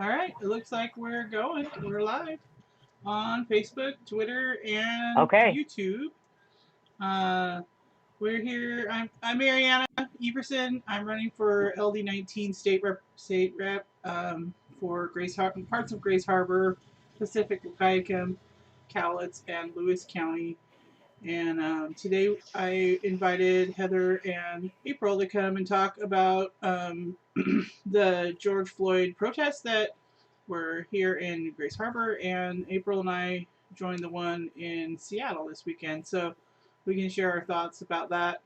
All right, it looks like we're going. We're live on Facebook, Twitter, and Okay. YouTube. Uh, we're here. I'm Marianna Everson. I'm running for LD19 state rep for parts of Grace Harbor, Pacific Wahkiakum, Cowlitz, and Lewis County. And today I invited Heather and April to come and talk about the George Floyd protests that were here in Grace Harbor. And April and I joined the one in Seattle this weekend. So we can share our thoughts about that.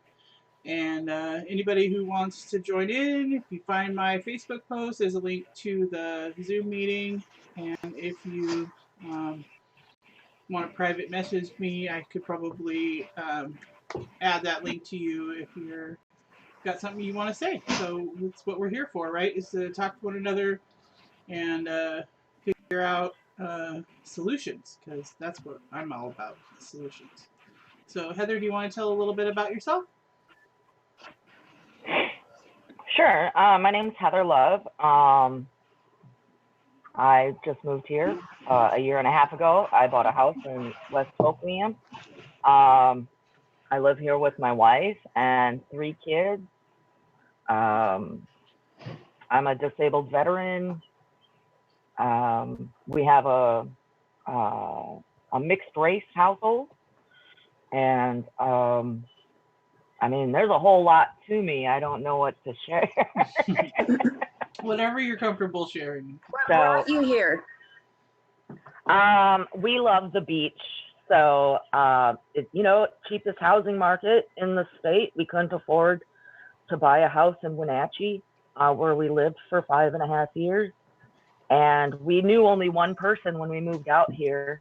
And anybody who wants to join in, if you find my Facebook post, there's a link to the Zoom meeting. And if you want to private message me, I could probably add that link to you if you're got something you want to say. So that's what we're here for, right? Is to talk to one another and figure out solutions, because that's what I'm all about, solutions. So Heather, do you want to tell a little bit about yourself? Sure. My name's Heather Love. I just moved here a year and a half ago. I bought a house in West Oakland. I live here with my wife and 3 kids. Um, I'm a disabled veteran. We have a mixed race household, and I mean, there's a whole lot to me. I don't know what to share. Whatever you're comfortable sharing. What brought you here? We love the beach. So, cheapest housing market in the state. We couldn't afford to buy a house in Wenatchee, where we lived for 5.5 years. And we knew only one person when we moved out here.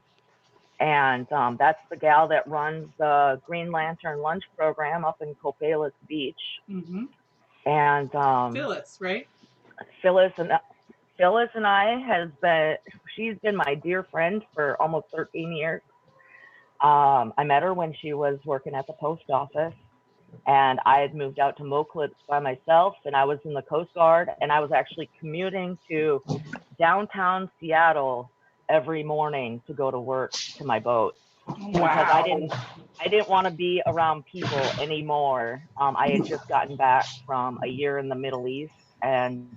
And that's the gal that runs the Green Lantern Lunch Program up in Copalis Beach. Mm-hmm. And Phyllis, right? Phyllis and she's been my dear friend for almost 13 years. I met her when she was working at the post office, and I had moved out to Moclips by myself, and I was in the Coast Guard, and I was actually commuting to downtown Seattle every morning to go to work to my boat. Because I didn't want to be around people anymore. I had just gotten back from a year in the Middle East, and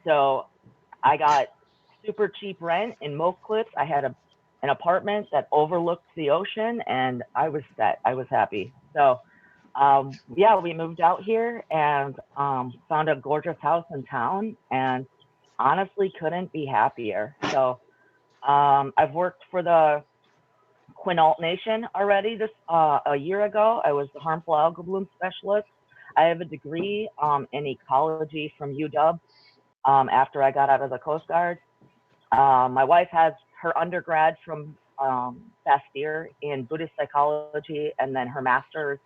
so I got super cheap rent in Moclips. I had an apartment that overlooked the ocean, and I was set. I was happy. So, we moved out here and found a gorgeous house in town, and honestly couldn't be happier. So, I've worked for the Quinault Nation already. This a year ago, I was the harmful algal bloom specialist. I have a degree in ecology from UW. After I got out of the Coast Guard, my wife has her undergrad from Bastyr in Buddhist psychology, and then her master's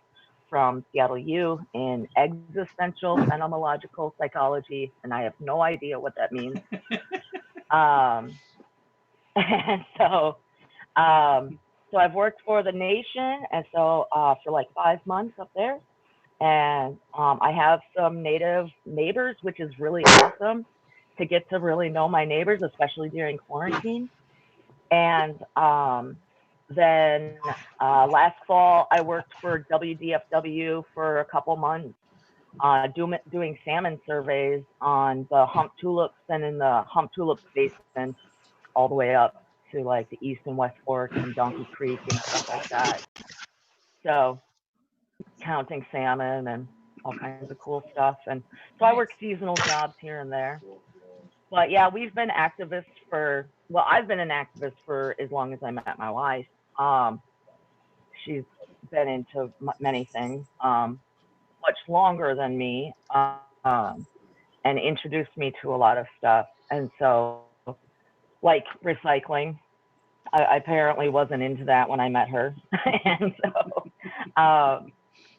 from Seattle U in existential phenomenological psychology, and I have no idea what that means. And so I've worked for the nation, and so for like 5 months up there, and I have some native neighbors, which is really awesome to get to really know my neighbors, especially during quarantine. And then last fall, I worked for WDFW for a couple months, doing salmon surveys on the hump tulips and in the hump tulips basin, all the way up to like the East and West Forks and Donkey Creek and stuff like that. So counting salmon and all kinds of cool stuff. And so I work seasonal jobs here and there. But yeah, we've been activists I've been an activist for as long as I met my wife. She's been into many things, much longer than me, and introduced me to a lot of stuff. And so, like recycling, I apparently wasn't into that when I met her. And so,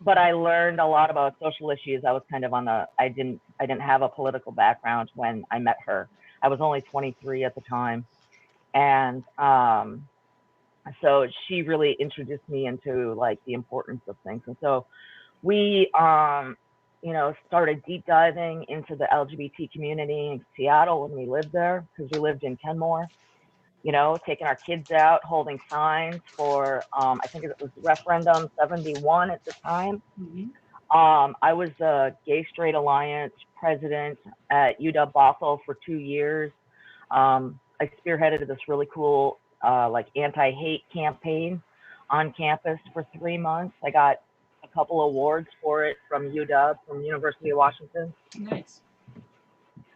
but I learned a lot about social issues. I was kind of I didn't have a political background when I met her. I was only 23 at the time. And so she really introduced me into like the importance of things. And so we, started deep diving into the LGBT community in Seattle when we lived there, because we lived in Kenmore, taking our kids out, holding signs for, I think it was referendum 71 at the time. Mm-hmm. I was the Gay Straight Alliance president at UW Bothell for 2 years. I spearheaded this really cool anti-hate campaign on campus for 3 months. I got a couple awards for it from UW, from University of Washington. Nice.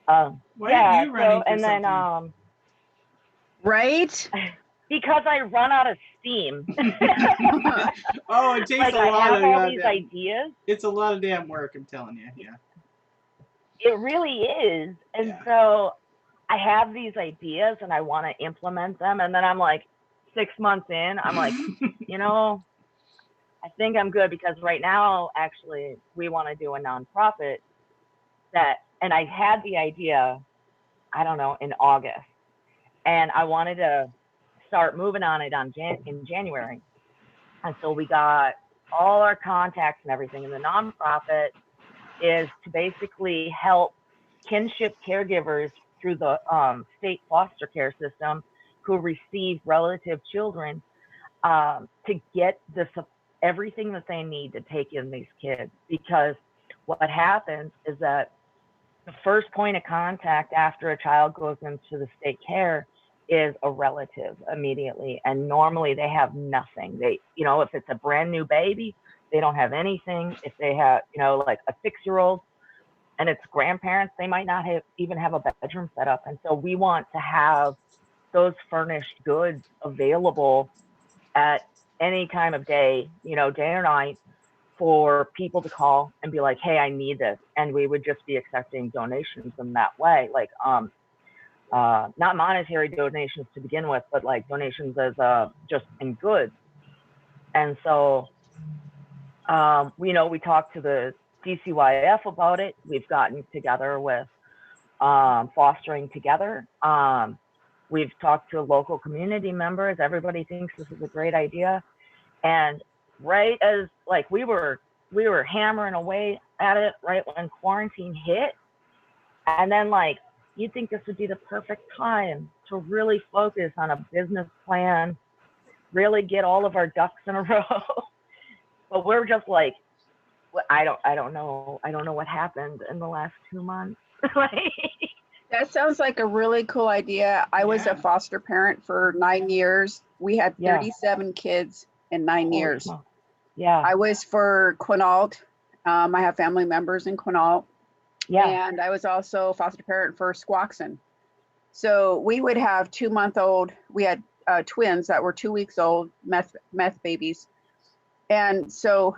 Why are you running for something? Right? Because I run out of steam. Oh, it takes I have all these ideas. It's a lot of damn work, I'm telling you. Yeah. It really is. And so I have these ideas and I want to implement them. And then I'm like, 6 months in, I'm like, I think I'm good, because right now, actually, we want to do a nonprofit and I had the idea, I don't know, in August. And I wanted to start moving on it in January. And so we got all our contacts and everything. And the nonprofit is to basically help kinship caregivers through the state foster care system who receive relative children to get everything that they need to take in these kids. Because what happens is that the first point of contact after a child goes into the state care is a relative immediately. And normally they have nothing. If it's a brand new baby, they don't have anything. If they have, like a 6-year-old and it's grandparents, they might not even have a bedroom set up. And so we want to have those furnished goods available at any time of day, day or night, for people to call and be like, hey, I need this. And we would just be accepting donations in that way. Not monetary donations to begin with, but like donations as just in goods. And so, we talked to the DCYF about it. We've gotten together with Fostering Together. We've talked to local community members. Everybody thinks this is a great idea. And right as we were hammering away at it right when quarantine hit, and then you'd think this would be the perfect time to really focus on a business plan, really get all of our ducks in a row. But we're just I don't know what happened in the last 2 months. That sounds like a really cool idea. I was a foster parent for 9 years. We had 37 kids in 9 years. Yeah. I was for Quinault. I have family members in Quinault. Yeah. And I was also foster parent for Squaxin. So we would have 2-month-old. We had twins that were 2 weeks old, meth babies. And so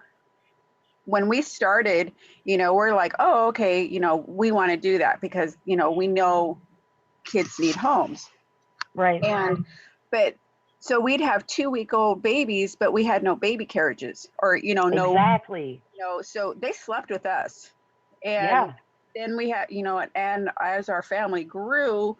when we started, we're like, oh, okay, we want to do that because, we know kids need homes. Right. But so we'd have 2-week-old babies, but we had no baby carriages or, no. Exactly. So they slept with us. And then we had, and as our family grew,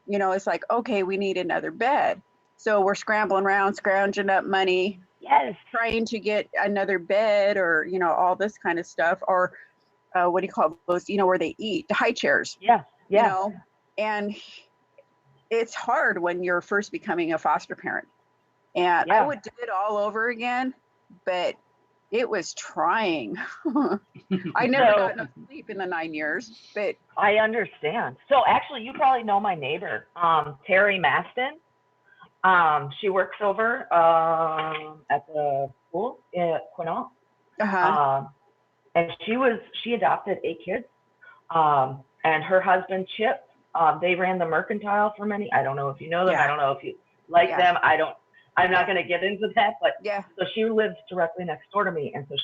it's like, okay, we need another bed. So we're scrambling around, scrounging up money. Yes. Trying to get another bed or, all this kind of stuff, or what do you call those, where they eat, the high chairs. Yeah. Yeah. And it's hard when you're first becoming a foster parent. And I would do it all over again, but it was trying. I never got enough sleep in the 9 years, but. I understand. So actually, you probably know my neighbor, Terry Maston. She works over at the school at Quinault. And she adopted 8 kids. And her husband, Chip, they ran the Mercantile for many. I don't know if you know them. Yeah. I don't know if you like them. I'm not going to get into that, but so she lives directly next door to me. And so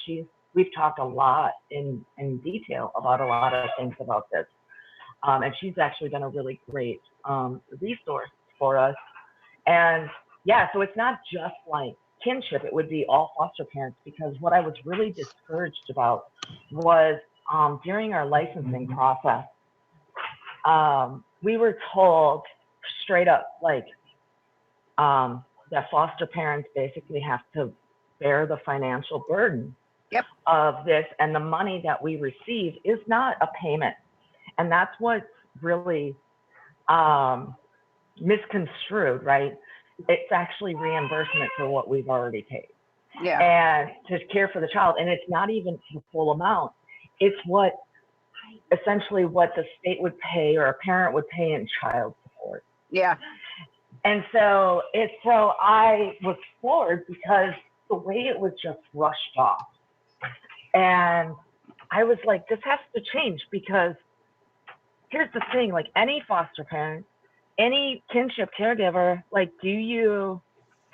we've talked a lot in detail about a lot of things about this. And she's actually been a really great resource for us. And so it's not just kinship, it would be all foster parents, because what I was really discouraged about was during our licensing process, we were told straight up that foster parents basically have to bear the financial burden Yep. of this, and the money that we receive is not a payment. And that's what's really misconstrued, right? It's actually reimbursement for what we've already paid. Yeah. And to care for the child. And it's not even the full amount. It's what essentially what the state would pay or a parent would pay in child support. Yeah. And so I was floored because the way it was just rushed off. And I was like, this has to change, because here's the thing, like any foster parent, any kinship caregiver, like, do you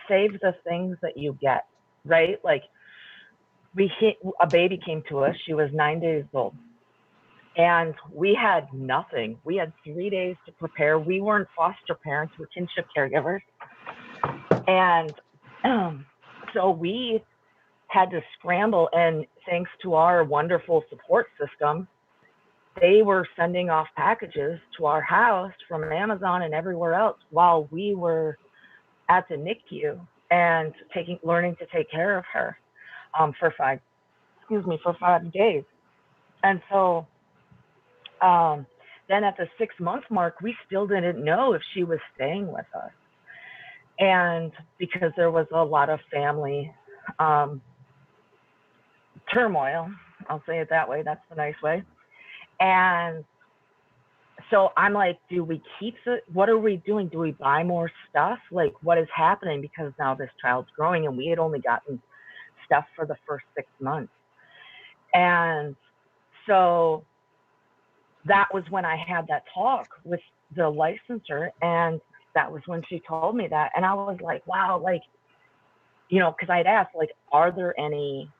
save the things that you get, right? Like, a baby came to us, she was 9 days old, and we had nothing. We had 3 days to prepare. We weren't foster parents, we're kinship caregivers. And so we had to scramble, and thanks to our wonderful support system, they were sending off packages to our house from Amazon and everywhere else while we were at the NICU and learning to take care of her for 5 days. And so then at the 6-month mark, we still didn't know if she was staying with us. And because there was a lot of family turmoil, I'll say it that way, that's the nice way. And so I'm like, do we keep it? What are we doing? Do we buy more stuff? Like, what is happening? Because now this child's growing, and we had only gotten stuff for the first 6 months. And so that was when I had that talk with the licensor, and that was when she told me that. And I was like, wow, like, you know, because I'd asked, like, are there any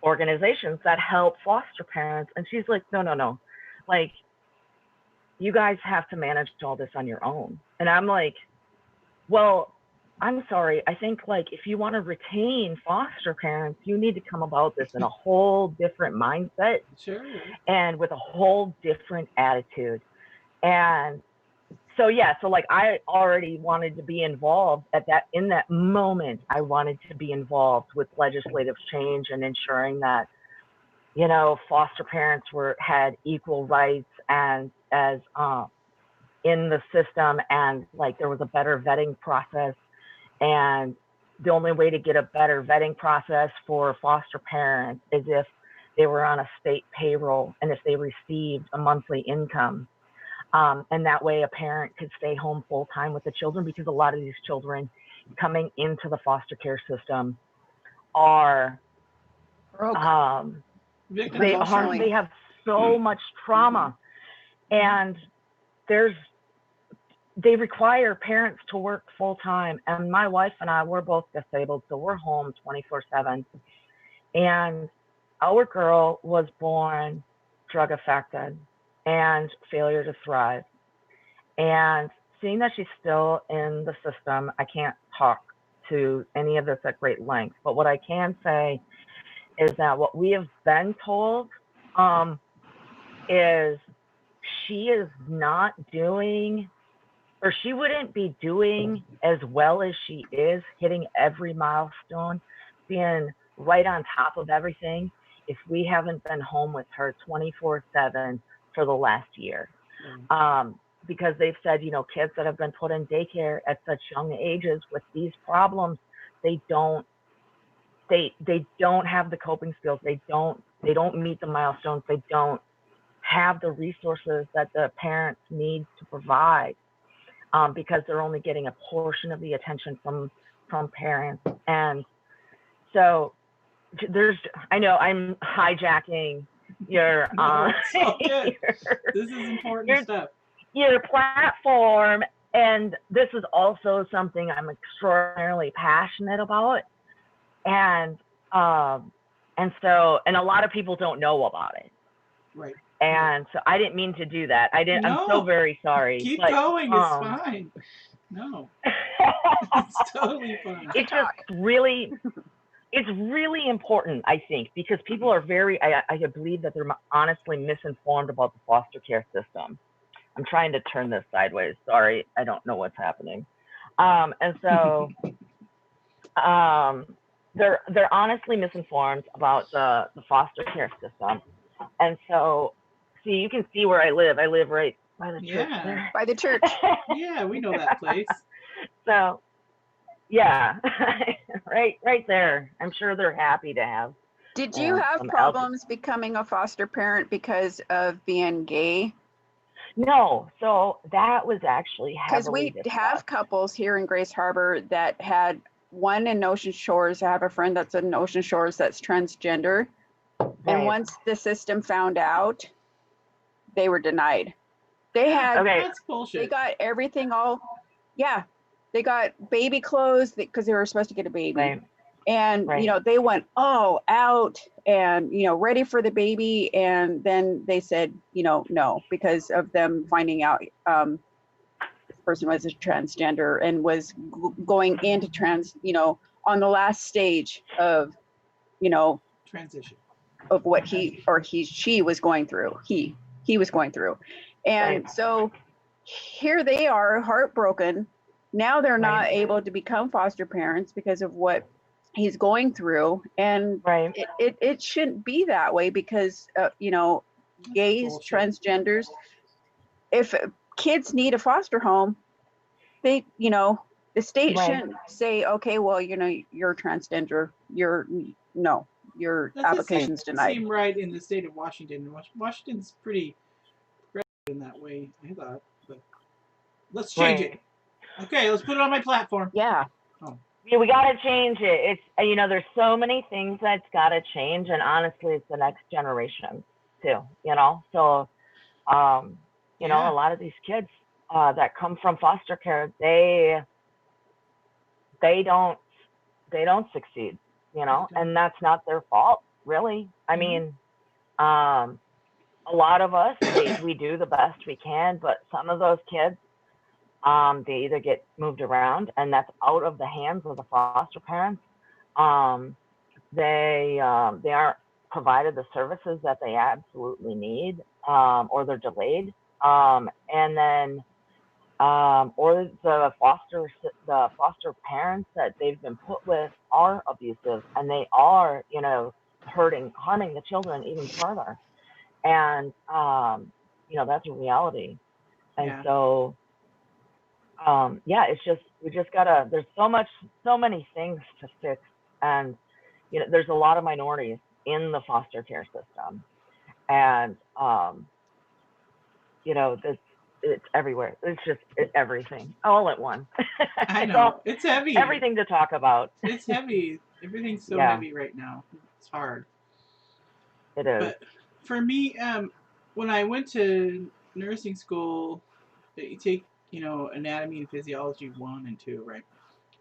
organizations that help foster parents? And she's like, no, like, you guys have to manage all this on your own. And I'm like, well, I'm sorry, I think, like, if you want to retain foster parents, you need to come about this in a whole different mindset. Sure. And with a whole different attitude. And so, yeah, so like I already wanted to be involved in that moment. I wanted to be involved with legislative change and ensuring that, you know, foster parents had equal rights and as in the system, and like there was a better vetting process. And the only way to get a better vetting process for foster parents is if they were on a state payroll and if they received a monthly income. And that way a parent could stay home full time with the children, because a lot of these children coming into the foster care system are they have so much trauma, and they require parents to work full time. And my wife and I, we're both disabled, so we're home 24/7. And our girl was born drug affected and failure to thrive. And seeing that she's still in the system, I can't talk to any of this at great length. But what I can say is that what we have been told is she is not doing, or she wouldn't be doing as well as she is, hitting every milestone, being right on top of everything, if we haven't been home with her 24/7 for the last year. Because they've said, you know, kids that have been put in daycare at such young ages with these problems, they don't have the coping skills. They don't meet the milestones. They don't have the resources that the parents need to provide, because they're only getting a portion of the attention from parents. And so I know I'm hijacking your this is important stuff. Your platform, and this is also something I'm extraordinarily passionate about, and so a lot of people don't know about it, right? And so I didn't mean to do that. No, I'm so very sorry. Keep going. It's fine. No, it's totally fine. It's just really. It's really important, I think, because people are I believe that they're honestly misinformed about the foster care system. I'm trying to turn this sideways. Sorry, I don't know what's happening. And so they're honestly misinformed about the foster care system. And so, see, you can see where I live. I live right by the church there. By the church. Yeah, we know that place. So, yeah, right there. I'm sure they're happy to have. Did you have problems becoming a foster parent because of being gay? No, so that was actually because we have couples here in Grace Harbor that had one in Ocean Shores. I have a friend that's in Ocean Shores that's transgender. Right. And once the system found out, they were denied. They had, that's bullshit. They got everything all, they got baby clothes because they were supposed to get a baby. Right. And, you know, they went all out and, you know, ready for the baby. And then they said, you know, no, because of them finding out this person was a transgender and was going into you know, on the last stage of, you know, transition of what she was going through. He was going through. And so here they are, heartbroken. Now they're not able to become foster parents because of what he's going through. And it shouldn't be that way because, you know, gays, transgenders, if kids need a foster home, they, you know, the state shouldn't say, okay, well, you know, you're transgender, your application's denied. Seem right in the state of Washington. Washington's pretty progressive in that way, I thought. But let's change it. Okay, let's put it on my platform. Yeah. Oh. Yeah, we got to change it. It's, you know, there's so many things that's got to change, and honestly, it's the next generation too. You know, so you know, a lot of these kids that come from foster care, they don't succeed. You know, and that's not their fault, really. I mean, a lot of us, we do the best we can, but some of those kids, they either get moved around, and that's out of the hands of the foster parents. They aren't provided the services that they absolutely need, or they're delayed. And then, or the foster parents that they've been put with are abusive, and they are, you know, harming the children even further. And, you know, that's a reality. And so, it's just, we just gotta, there's so many things to fix. And, you know, there's a lot of minorities in the foster care system. And, you know, it's everywhere. It's everything all at once. I know. It's heavy. Everything to talk about. It's heavy. Everything's so heavy right now. It's hard. It is. But for me, when I went to nursing school, you take, you know, anatomy and physiology 1 and 2, right?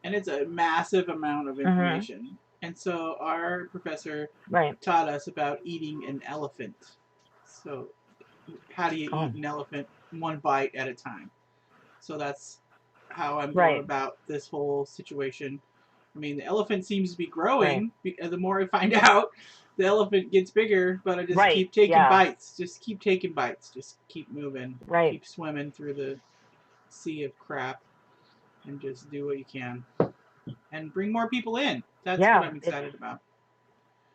And it's a massive amount of information. And so our professor taught us about eating an elephant. So how do you eat an elephant 1 bite at a time? So that's how I'm going about this whole situation. I mean, the elephant seems to be growing. The more I find out, the elephant gets bigger, but I just keep taking bites. Just keep taking bites. Just keep moving. Keep swimming through the sea of crap and just do what you can. And bring more people in. That's what I'm excited about.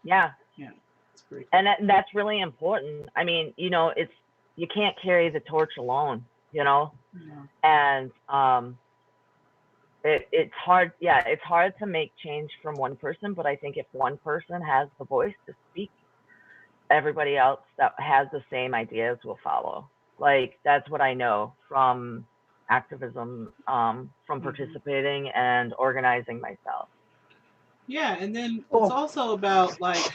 Yeah. Yeah. It's pretty cool. And that's really important. I mean, you know, you can't carry the torch alone, you know? And it's hard. Yeah, it's hard to make change from one person, but I think if one person has the voice to speak, everybody else that has the same ideas will follow. Like, that's what I know from activism, from participating and organizing myself. Yeah, and then it's also about, like,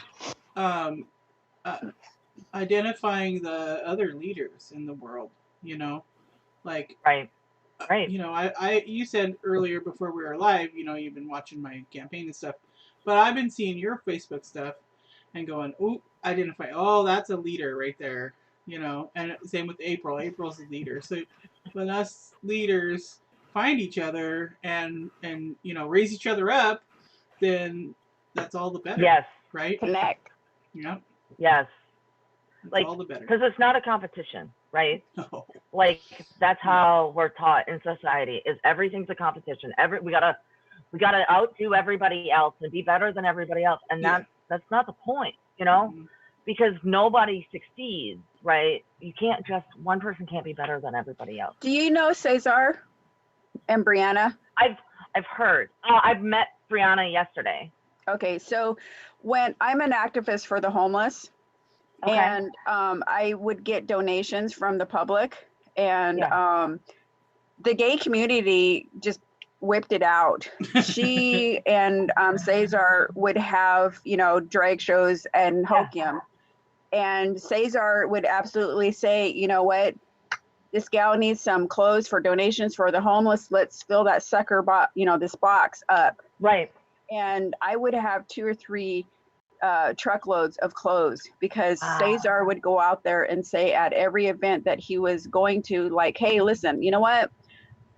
identifying the other leaders in the world, you know? Like, you know, you said earlier before we were live, you know, you've been watching my campaign and stuff, but I've been seeing your Facebook stuff and going, ooh, identify, oh, that's a leader right there, you know? And same with April. April's a leader. So when us leaders find each other and you know, raise each other up, then that's all the better. Yes. Right? Connect. Yep. Yes. That's like, all the better. Because it's not a competition, right? No. Like, that's how we're taught in society, is everything's a competition. We gotta We got to outdo everybody else and be better than everybody else. And that's not the point, you know, because nobody succeeds, right? You can't just, one person can't be better than everybody else. Do you know Cesar and Brianna? I've heard. I've met Brianna yesterday. Okay, so when I'm an activist for the homeless, and I would get donations from the public, and the gay community just whipped it out. She and Cesar would have, you know, drag shows and hokum, and Cesar would absolutely say, you know what, this gal needs some clothes for donations for the homeless. Let's fill that sucker box, you know, this box up. Right. And I would have 2 or 3 truckloads of clothes, because Cesar would go out there and say at every event that he was going to, like, hey, listen, you know what?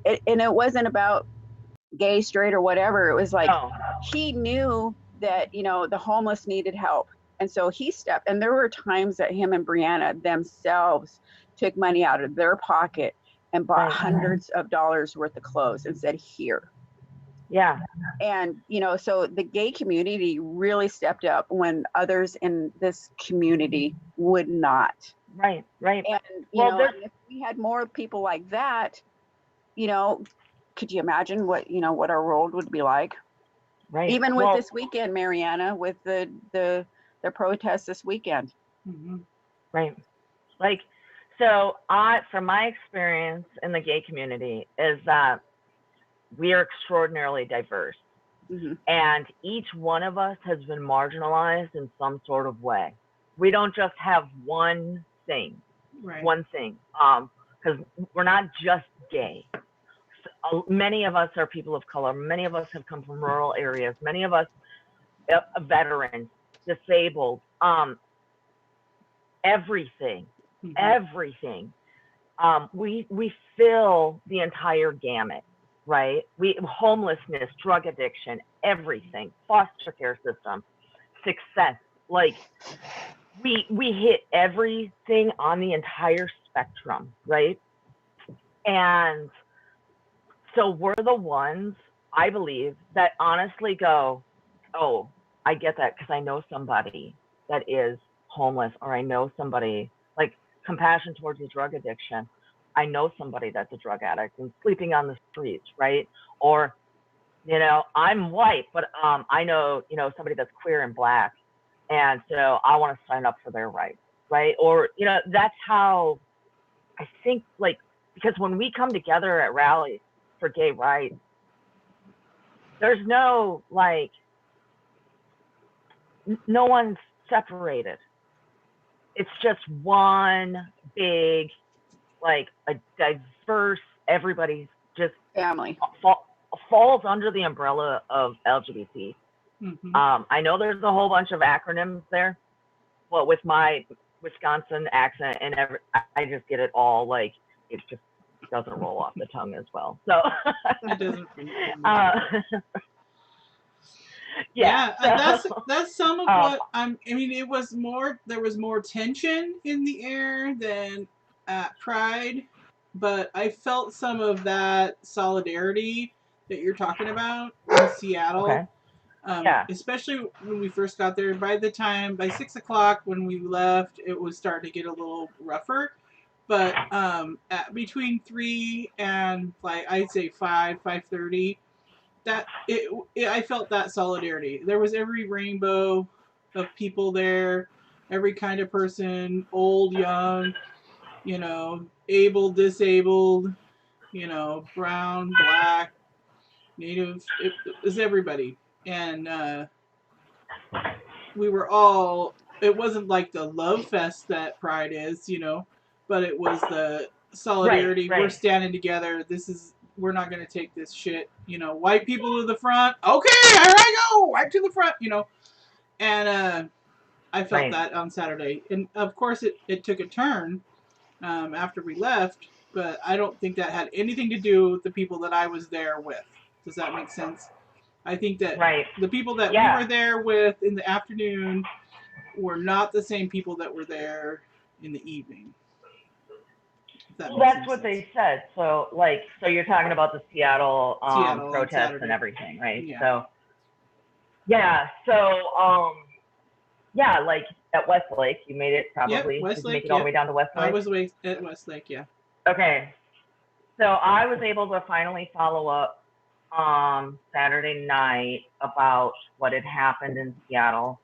And it wasn't about gay, straight, or whatever. It was like, he knew that, you know, the homeless needed help. And so he stepped, and there were times that him and Brianna themselves took money out of their pocket and bought hundreds of dollars worth of clothes and said, here. Yeah. And, you know, so the gay community really stepped up when others in this community would not. Right. And, you know, if we had more people like that, you know, could you imagine what, you know, what our world would be like? Right. Even with this weekend, Marianna, with the protests this weekend. Right. Like, so from my experience in the gay community is that we are extraordinarily diverse, and each one of us has been marginalized in some sort of way. We don't just have one thing, because we're not just gay. So, many of us are people of color. Many of us have come from rural areas. Many of us veterans, disabled, everything. We fill the entire gamut. Right? Homelessness, drug addiction, everything, foster care system, success. Like, we hit everything on the entire spectrum, right? And so we're the ones, I believe, that honestly go, oh, I get that because I know somebody that is homeless, or I know somebody, like compassion towards the drug addiction. I know somebody that's a drug addict and sleeping on the streets, right? Or, you know, I'm white, but I know, you know, somebody that's queer and black, and so I want to sign up for their rights, right? Or, you know, that's how I think, like, because when we come together at rallies for gay rights, there's no, like, no one's separated. It's just one big, like, a diverse, everybody's just family falls under the umbrella of LGBT. I know there's a whole bunch of acronyms there, but with my Wisconsin accent and I just get it all, like, it just doesn't roll off the tongue as well. So it doesn't. So, that's some of what I mean, it was more, there was more tension in the air than at Pride, but I felt some of that solidarity that you're talking about in Seattle. Especially when we first got there. By 6 o'clock when we left, it was starting to get a little rougher. But between 3 and, like, I'd say 5:30, I felt that solidarity. There was every rainbow of people there, every kind of person, old, young, you know, able, disabled, you know, brown, black, native. It was everybody. And we were all, it wasn't like the love fest that Pride is, you know, but it was the solidarity. Right. We're standing together. We're not going to take this shit, you know, white people to the front. Okay, here I go, right to the front, you know. And I felt that on Saturday. And of course it took a turn after we left, but I don't think that had anything to do with the people that I was there with. Does that make sense? I think that the people that we were there with in the afternoon were not the same people that were there in the evening. Well, that's what they said. So, like, so you're talking about the Seattle protests and everything, right? Yeah. So, yeah. So, yeah, like at Westlake, you made it probably. Yep, Westlake, did you make it all the way down to Westlake? I was at Westlake, yeah. Okay. So I was able to finally follow up Saturday night about what had happened in Seattle.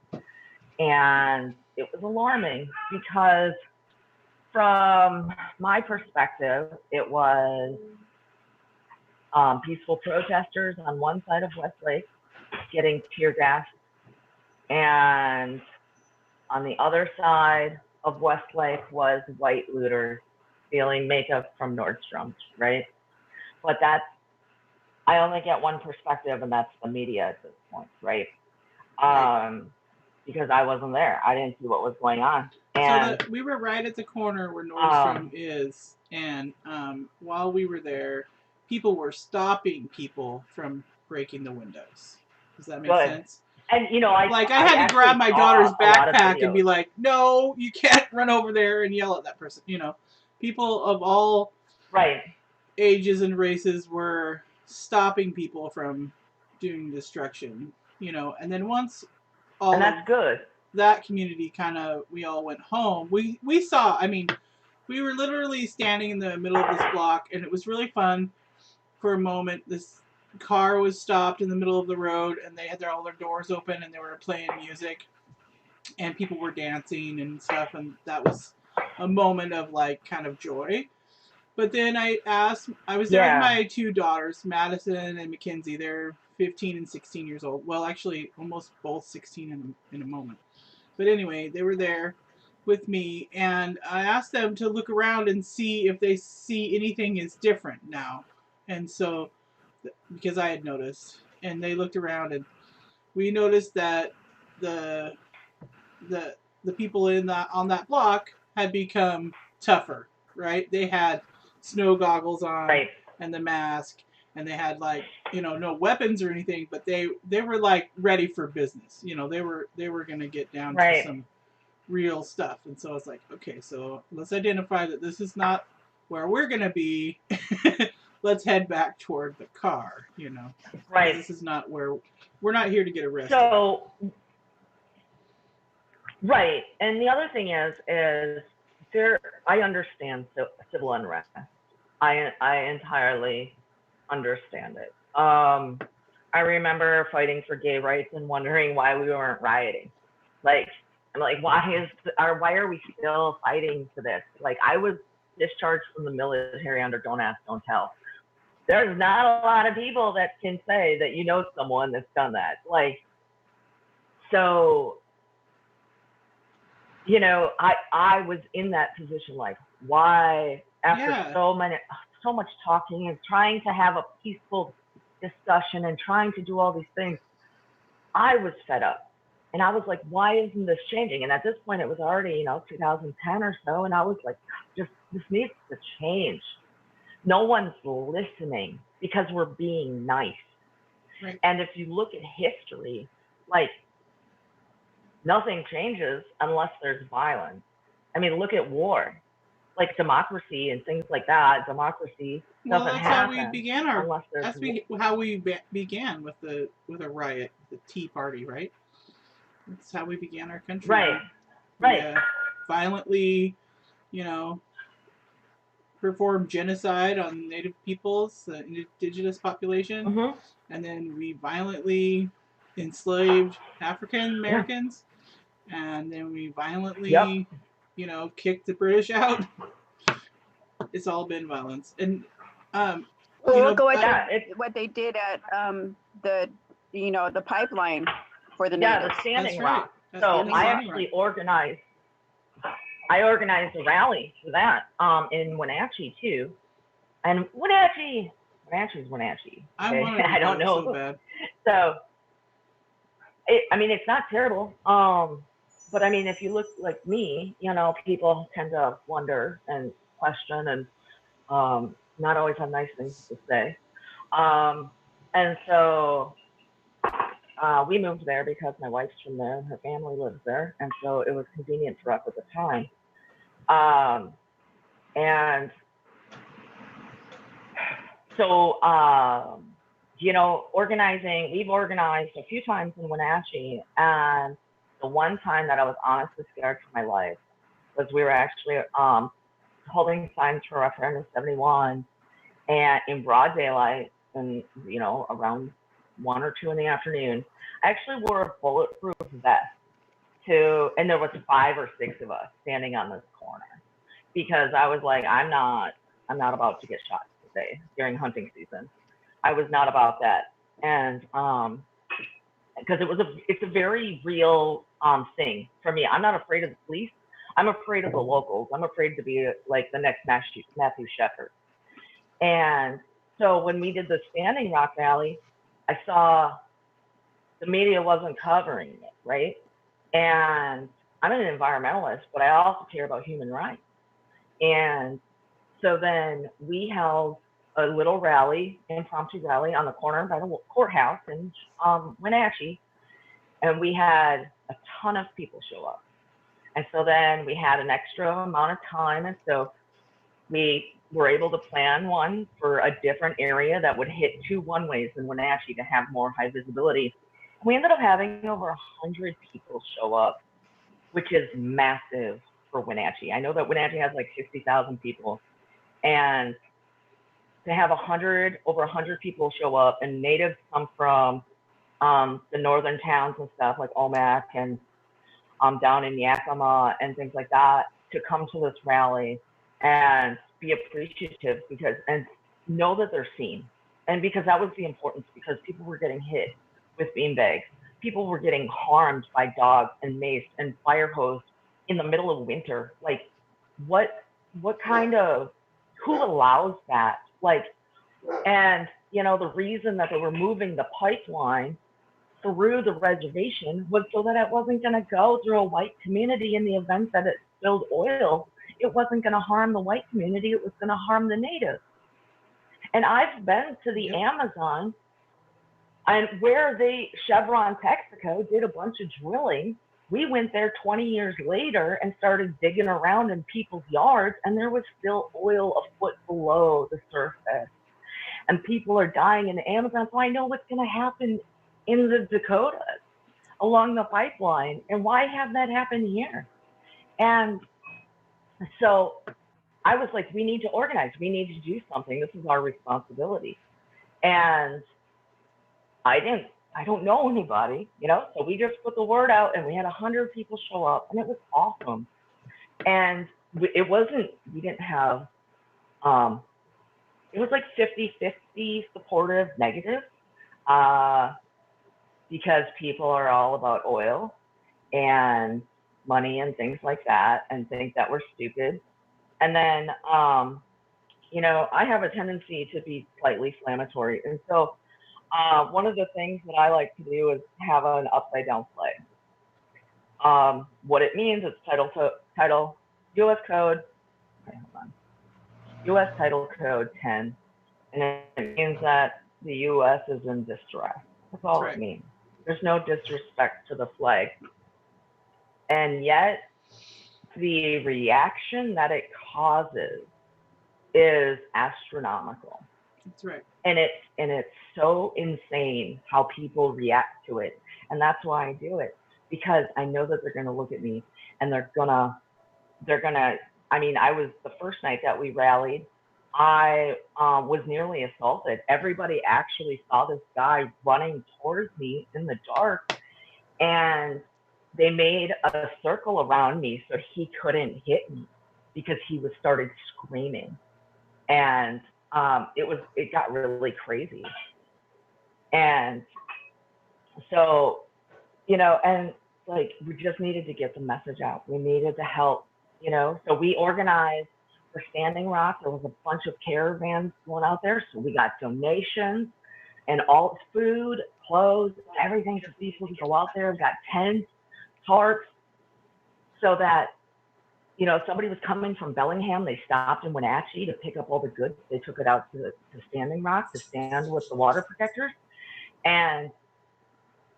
And it was alarming because from my perspective, it was peaceful protesters on one side of Westlake getting tear gassed, and on the other side of Westlake was white looters stealing makeup from Nordstrom's, right? But that's, I only get one perspective, and that's the media at this point, right? Because I wasn't there. I didn't see what was going on. And so we were right at the corner where Nordstrom is, and while we were there, people were stopping people from breaking the windows. Does that make sense? And you know, I had to grab my daughter's backpack and be like, "No, you can't run over there and yell at that person." You know, people of all ages and races were stopping people from doing destruction. You know, and then once all and that's good. That community we all went home. We saw. I mean, we were literally standing in the middle of this block, and it was really fun. For a moment, this car was stopped in the middle of the road, and they had all their doors open, and they were playing music, and people were dancing and stuff, and that was a moment of like kind of joy. But then I was there with my two daughters, Madison and Mackenzie. They're 15 and 16 years old. Well, actually, almost both 16 in a moment. But anyway, they were there with me, and I asked them to look around and see if they see anything is different now. And so, because I had noticed, and they looked around, and we noticed that the people on that block had become tougher, right? They had snow goggles on and the mask, and they had no weapons or anything, but they were like ready for business. You know, they were gonna get down to some real stuff. And so I was like, okay, so let's identify that this is not where we're gonna be. Let's head back toward the car, you know. This is not where we're not here to get arrested. So and the other thing is there, I understand civil unrest. I entirely understand it. I remember fighting for gay rights and wondering why we weren't rioting. Like, I'm like, why are we still fighting for this? Like, I was discharged from the military under Don't Ask, Don't Tell. There's not a lot of people that can say that you know someone that's done that. Like, so, you know, I was in that position, like, why, after so much talking and trying to have a peaceful discussion and trying to do all these things, I was fed up. And I was like, why isn't this changing? And at this point, it was already, 2010 or so. And I was like, this needs to change. No one's listening because we're being nice. Right. And if you look at history, like, nothing changes unless there's violence. I mean, look at war. Like democracy and things like that. Democracy doesn't happen. How we began how we began with a riot, the Tea Party, right? That's how we began our country. Right. Violently, performed genocide on Native peoples, the indigenous population, and then we violently enslaved African Americans, and then we violently, kicked the British out. It's all been violence, and we'll go with that. What they did at the pipeline for the natives. The Standing Rock. So I actually organized a rally for that in Wenatchee too, and Wenatchee's Wenatchee. Okay? I don't know. So bad. So, it's not terrible. But I mean, if you look like me, people tend to wonder and question and not always have nice things to say. And so we moved there because my wife's from there and her family lives there. And so it was convenient for us at the time. And So, you know, we've organized a few times in Wenatchee, and the one time that I was honestly scared for my life was we were actually holding signs for referendum 71, and in broad daylight, and you know, around 1 or 2 in the afternoon. I actually wore a bulletproof vest and there was 5 or 6 of us standing on this corner because I was like, I'm not about to get shot today during hunting season. I was not about that, and because it's a very real thing for me. I'm not afraid of the police. I'm afraid of the locals. I'm afraid to be like the next Matthew Shepard. And so when we did the Standing Rock rally, I saw the media wasn't covering it, right? And I'm an environmentalist, but I also care about human rights. And so then we held a little rally, impromptu rally on the corner by the courthouse in Wenatchee, and we had a ton of people show up. And so then we had an extra amount of time, and so we were able to plan one for a different area that would hit 2 one-ways in Wenatchee to have more high visibility. We ended up having over 100 people show up, which is massive for Wenatchee. I know that Wenatchee has like 60,000 people, and to have over 100 people show up, and natives come from the northern towns and stuff like Omak and down in Yakima and things like that, to come to this rally and be appreciative and know that they're seen. And because that was the importance, because people were getting hit with beanbags. People were getting harmed by dogs and mace and fire hosed in the middle of winter. Like, what kind of, who allows that? Like, and you know, the reason that they were moving the pipeline through the reservation was so that it wasn't going to go through a white community. In the event that it spilled oil, it wasn't going to harm the white community, it was going to harm the natives. And I've been to the Amazon, and where Chevron Texaco did a bunch of drilling. We went there 20 years later and started digging around in people's yards, and there was still oil a foot below the surface. And people are dying in the Amazon. So I know what's going to happen in the Dakotas along the pipeline. And why have that happen here? And so I was like, we need to organize. We need to do something. This is our responsibility. And I don't know anybody, you know, so we just put the word out, and we had 100 people show up, and it was awesome. And it wasn't, we didn't have, it was like 50-50 supportive, negative, because people are all about oil and money and things like that, and think that we're stupid. And then, you know, I have a tendency to be slightly inflammatory. And so one of the things that I like to do is have an upside down flag. What it means is title U.S. Code, okay, hold on, U.S. Title Code 10, and it means that the U.S. is in distress. That's all it means. There's no disrespect to the flag. And yet, the reaction that it causes is astronomical. That's right. And it's so insane how people react to it. And that's why I do it, because I know that they're going to look at me, and they're gonna, I mean, I was, the first night that we rallied, I was nearly assaulted. Everybody actually saw this guy running towards me in the dark, and they made a circle around me so he couldn't hit me because he started screaming. And it got really crazy. And so, you know, and like, we just needed to get the message out. We needed to help, you know, so we organized for Standing Rock. There was a bunch of caravans going out there. So we got donations and all food, clothes, everything for people to go out there. We got tents, tarps, so that, you know, somebody was coming from Bellingham, they stopped in Wenatchee to pick up all the goods. They took it out to Standing Rock to stand with the water protectors. And,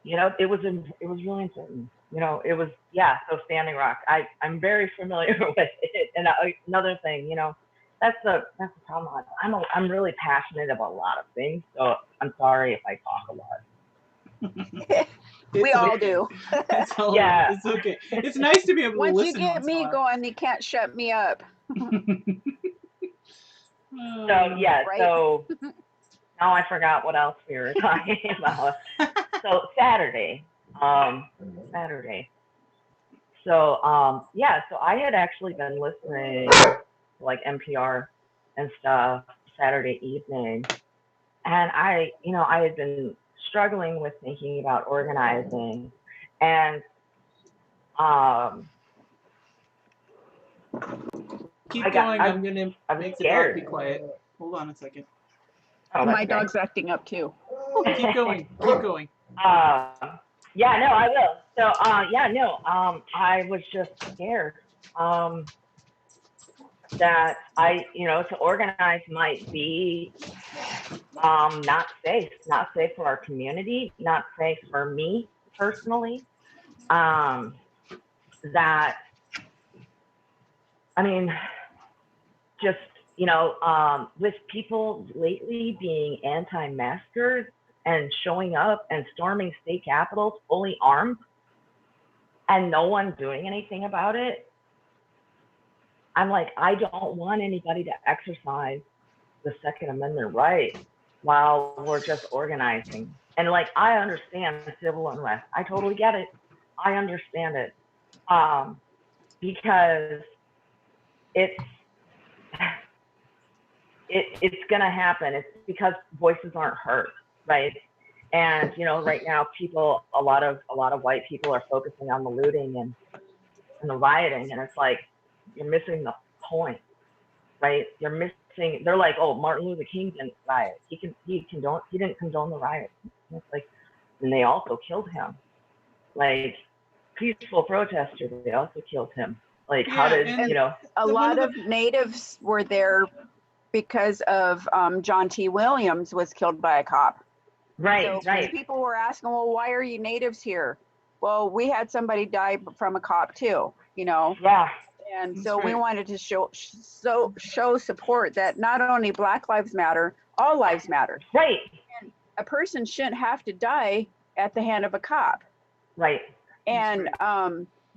you know, it was really important. You know, it was, yeah, so Standing Rock, I'm very familiar with it. And another thing, you know, that's the problem. I'm really passionate about a lot of things, so I'm sorry if I talk a lot. We all do. Yeah. It's okay. It's nice to be able to Once listen. you get me going, you can't shut me up. So yeah, Right? so now I forgot what else we were talking about. So Saturday. So yeah, so I had actually been listening to like NPR and stuff Saturday evening, and I had been struggling with thinking about organizing, and keep going. I'm gonna make the dog be quiet. Hold on a second. Oh, my dog's acting up too. Keep going. Keep going. Yeah, no, I will. So, I was just scared that to organize might be not safe for our community, not safe for me personally. That, I mean, just, with people lately being anti-maskers and showing up and storming state capitals fully armed and no one doing anything about it, I'm like, I don't want anybody to exercise the Second Amendment right while we're just organizing. And like, I understand civil unrest. I totally get it. I understand it. Because it's gonna happen. It's because voices aren't heard, right? And right now, a lot of white people are focusing on the looting and the rioting, and it's like you're missing the point, right? They're like, oh, Martin Luther King didn't riot. He didn't condone the riot. And it's like, and they also killed him. Like, peaceful protesters, they also killed him. Like, how did a lot of natives were there because of John T. Williams was killed by a cop. Right, so right. People were asking, well, why are you natives here? Well, we had somebody die from a cop too, Yeah. And so we wanted to show support that not only Black Lives Matter, all lives matter. Right. And a person shouldn't have to die at the hand of a cop. Right. And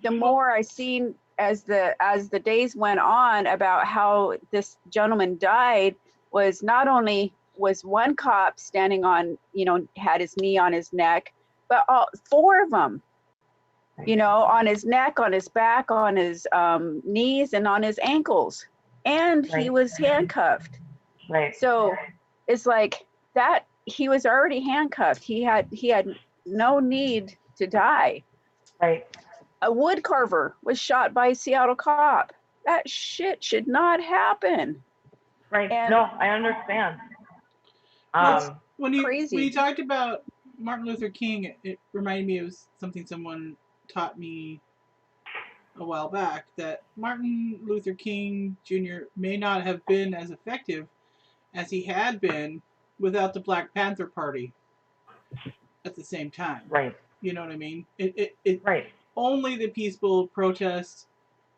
the more I seen as the days went on about how this gentleman died, was not only was one cop standing on, had his knee on his neck, but four of them, on his neck, on his back, on his knees, and on his ankles. And he was handcuffed. Right. So it's like that he was already handcuffed. He had no need to die. Right. A wood carver was shot by a Seattle cop. That shit should not happen. Right. No, I understand. When you talked about Martin Luther King, it reminded me of something someone taught me a while back, that Martin Luther King Jr. may not have been as effective as he had been without the Black Panther Party at the same time. Right. You know what I mean? Right. Only the peaceful protest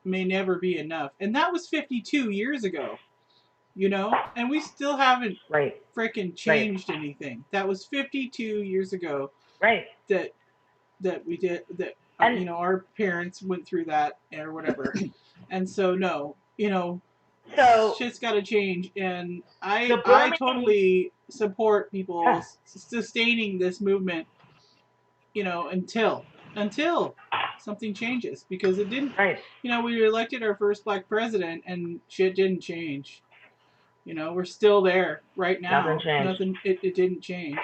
may never be enough. And that was 52 years ago, and we still haven't freaking changed anything. That was 52 years ago. Right. That we did that. Our parents went through that or whatever. And so, no, so shit's got to change. And I totally support people sustaining this movement, until something changes, because it didn't. Right. We elected our first Black president, and shit didn't change. We're still there right now. Nothing changed. It didn't change.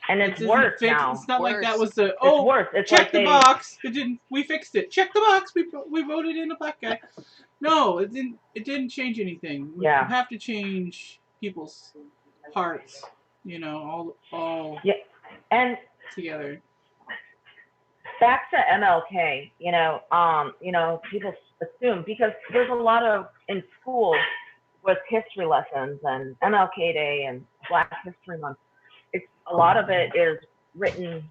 And it's worse now. It's not like that was it's worse. It's check like the box. It didn't. We fixed it. Check the box. We voted in a black guy. No, it didn't. It didn't change anything. We have to change people's hearts. All and together. Back to MLK. People assume, because there's a lot of in school with history lessons and MLK Day and Black History Month. A lot of it is written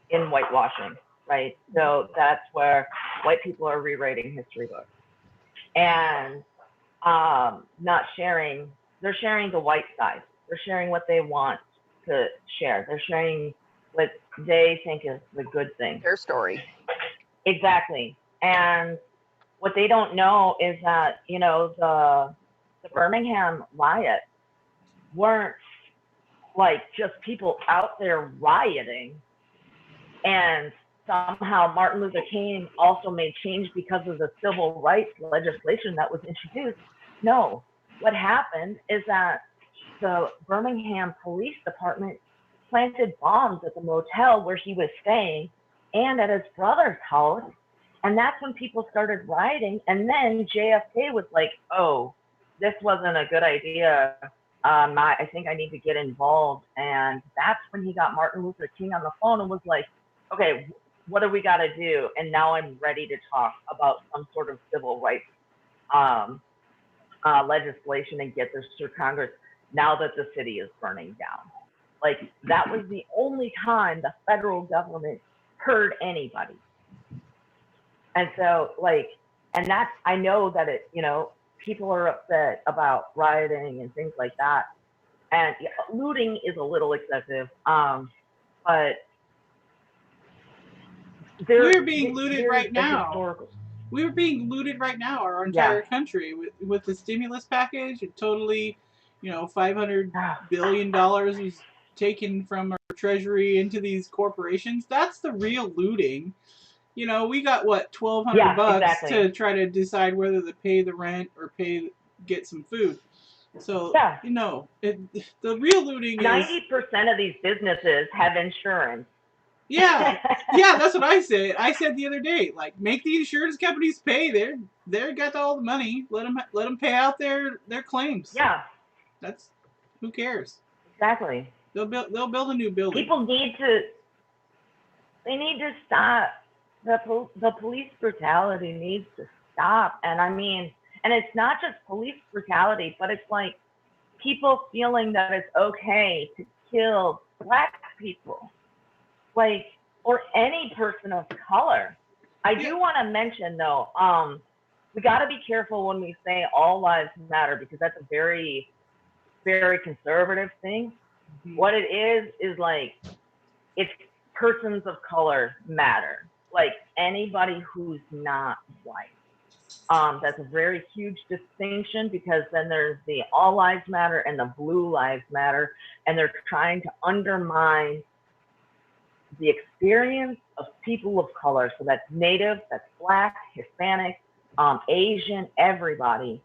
in whitewashing, right? So that's where white people are rewriting history books. And not sharing. They're sharing the white side. They're sharing what they want to share. They're sharing what they think is the good thing. Their story. Exactly. And what they don't know is that, you know, the Birmingham riots weren't like just people out there rioting, and somehow Martin Luther King also made change because of the civil rights legislation that was introduced. No, what happened is that the Birmingham Police Department planted bombs at the motel where he was staying and at his brother's house. And that's when people started rioting. And then JFK was like, oh, this wasn't a good idea. I think I need to get involved. And that's when he got Martin Luther King on the phone and was like, okay, what do we got to do? And now I'm ready to talk about some sort of civil rights legislation and get this through Congress now that the city is burning down. Like, that was the only time the federal government heard anybody. And so, like, and that's, I know that it, you know, people are upset about rioting and things like that. And looting is a little excessive, but we're being looted right now. We were being looted right now, our entire country, with the stimulus package. It totally, you know, $500 billion was taken from our treasury into these corporations. That's the real looting. You know, we got what, $1,200 to try to decide whether to pay the rent or get some food. So, you know, the real looting 90% of these businesses have insurance. Yeah, that's what I said. I said the other day, like, make the insurance companies pay. They're got all the money. Let them pay out their claims. Yeah, that's, who cares? Exactly. They'll build a new building. People need to stop. The police brutality needs to stop. And I mean, and it's not just police brutality, but it's like people feeling that it's okay to kill Black people, like, or any person of color. I do want to mention though, we got to be careful when we say all lives matter, because that's a very, very conservative thing. Mm-hmm. What it is like, it's persons of color matter. Like, anybody who's not white. That's a very huge distinction, because then there's the all lives matter and the blue lives matter, and they're trying to undermine the experience of people of color. So that's Native, that's Black, Hispanic, Asian, everybody.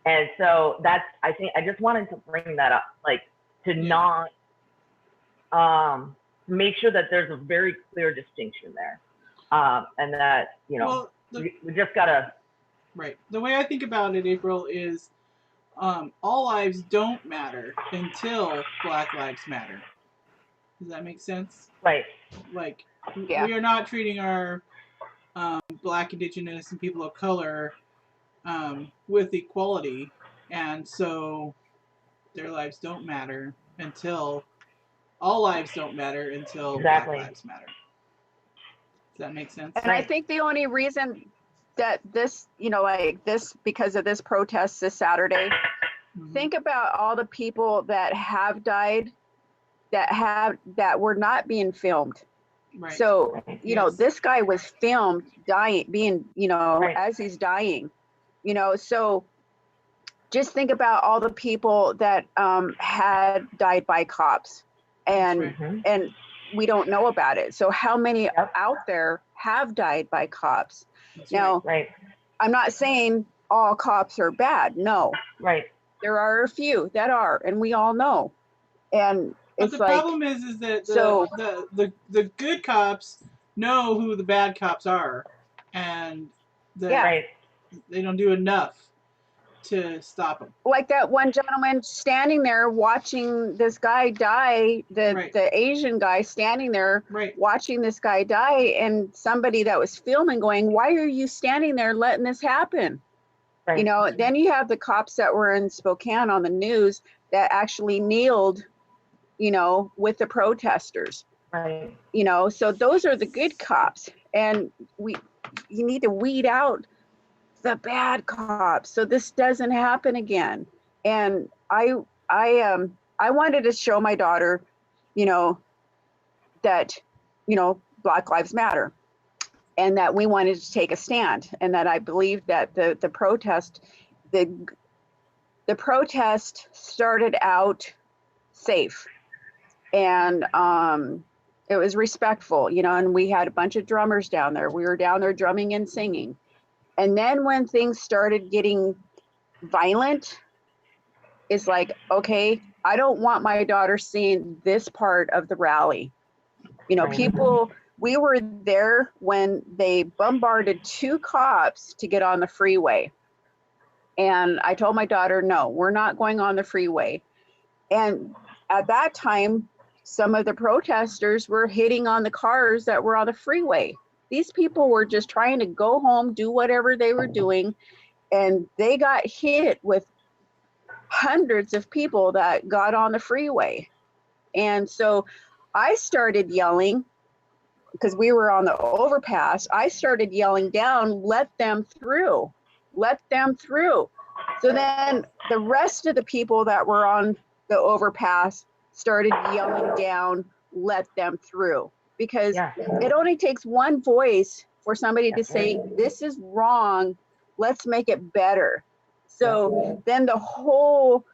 And so that's, I think, I just wanted to bring that up, like, to not make sure that there's a very clear distinction there. And that, you know, we just gotta. Right. The way I think about it, April, is all lives don't matter until Black lives matter. Does that make sense? Right. Like, we are not treating our Black, Indigenous, and people of color with equality, and so their lives don't matter until all lives don't matter until Black lives matter. Does that make sense? And I think the only reason that this, you know, like this, because of this protest this Saturday, think about all the people that have died, that were not being filmed. Right. So, you know, this guy was filmed being, you know, as he's dying, you know, so just think about all the people that had died by cops, and we don't know about it. So how many out there have died by cops? That's now, I'm not saying all cops are bad. No. Right. There are a few that are, and we all know. And but the problem is that the good cops know who the bad cops are, and they don't do enough to stop them. Like that one gentleman standing there watching this guy die, the Asian guy standing there watching this guy die, and somebody that was filming going, why are you standing there letting this happen? Right. You know, then you have the cops that were in Spokane on the news that actually kneeled, you know, with the protesters. Right. You know, so those are the good cops, and you need to weed out the bad cops, so this doesn't happen again. And I wanted to show my daughter, that, Black Lives Matter, and that we wanted to take a stand, and that I believed that the protest started out safe, and it was respectful, and we had a bunch of drummers down there. We were down there drumming and singing. And then when things started getting violent, it's like, okay, I don't want my daughter seeing this part of the rally. People, we were there when they bombarded 2 cops to get on the freeway. And I told my daughter, no, we're not going on the freeway. And at that time, some of the protesters were hitting on the cars that were on the freeway. These people were just trying to go home, do whatever they were doing, and they got hit with hundreds of people that got on the freeway. And so I started yelling, because we were on the overpass. I started yelling down, let them through, let them through. So then the rest of the people that were on the overpass started yelling down, let them through, because it only takes one voice for somebody to say, this is wrong, let's make it better. So then the whole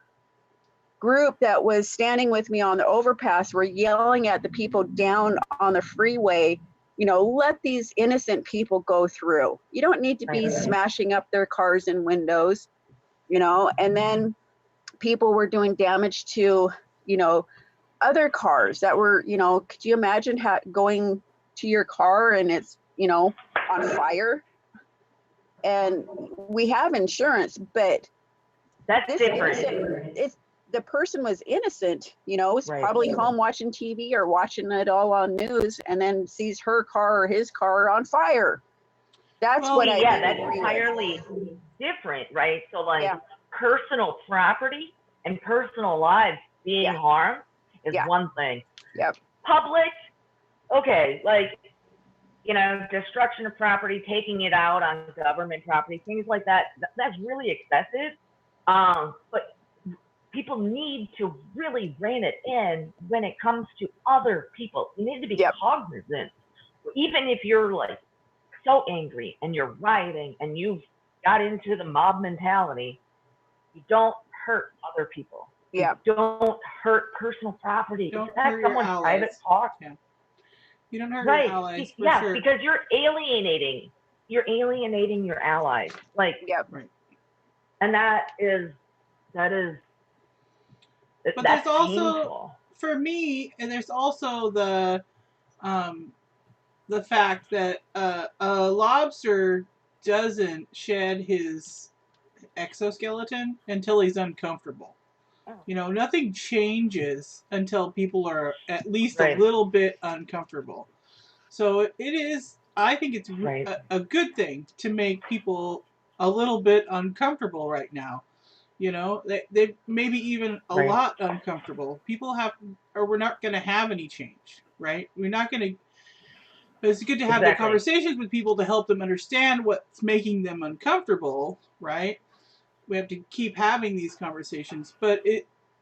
group that was standing with me on the overpass were yelling at the people down on the freeway, let these innocent people go through. You don't need to be smashing up their cars and windows, and then people were doing damage to, other cars that were, could you imagine going to your car and it's, on fire? And we have insurance, but that's different. It's the person was innocent, was probably home watching TV or watching it all on news, and then sees her car or his car on fire. That's that's entirely different, right? So personal property and personal lives being harmed is one thing. Public, okay, destruction of property, taking it out on government property, things like that, that's really excessive. But people need to really rein it in when it comes to other people. You need to be cognizant. Even if you're so angry and you're rioting and you've got into the mob mentality, you don't hurt other people. You don't hurt personal property. That's someone's private park. You don't hurt your allies. Sure. Because you're alienating your allies. And that is but that's there's also painful. For me, and there's also the fact that a lobster doesn't shed his exoskeleton until he's uncomfortable. Nothing changes until people are at least a little bit uncomfortable. So I think it's a good thing to make people a little bit uncomfortable right now. They maybe even a lot uncomfortable. We're not going to have any change, right? We're not going to. It's good to have the conversations with people to help them understand what's making them uncomfortable, right? We have to keep having these conversations, but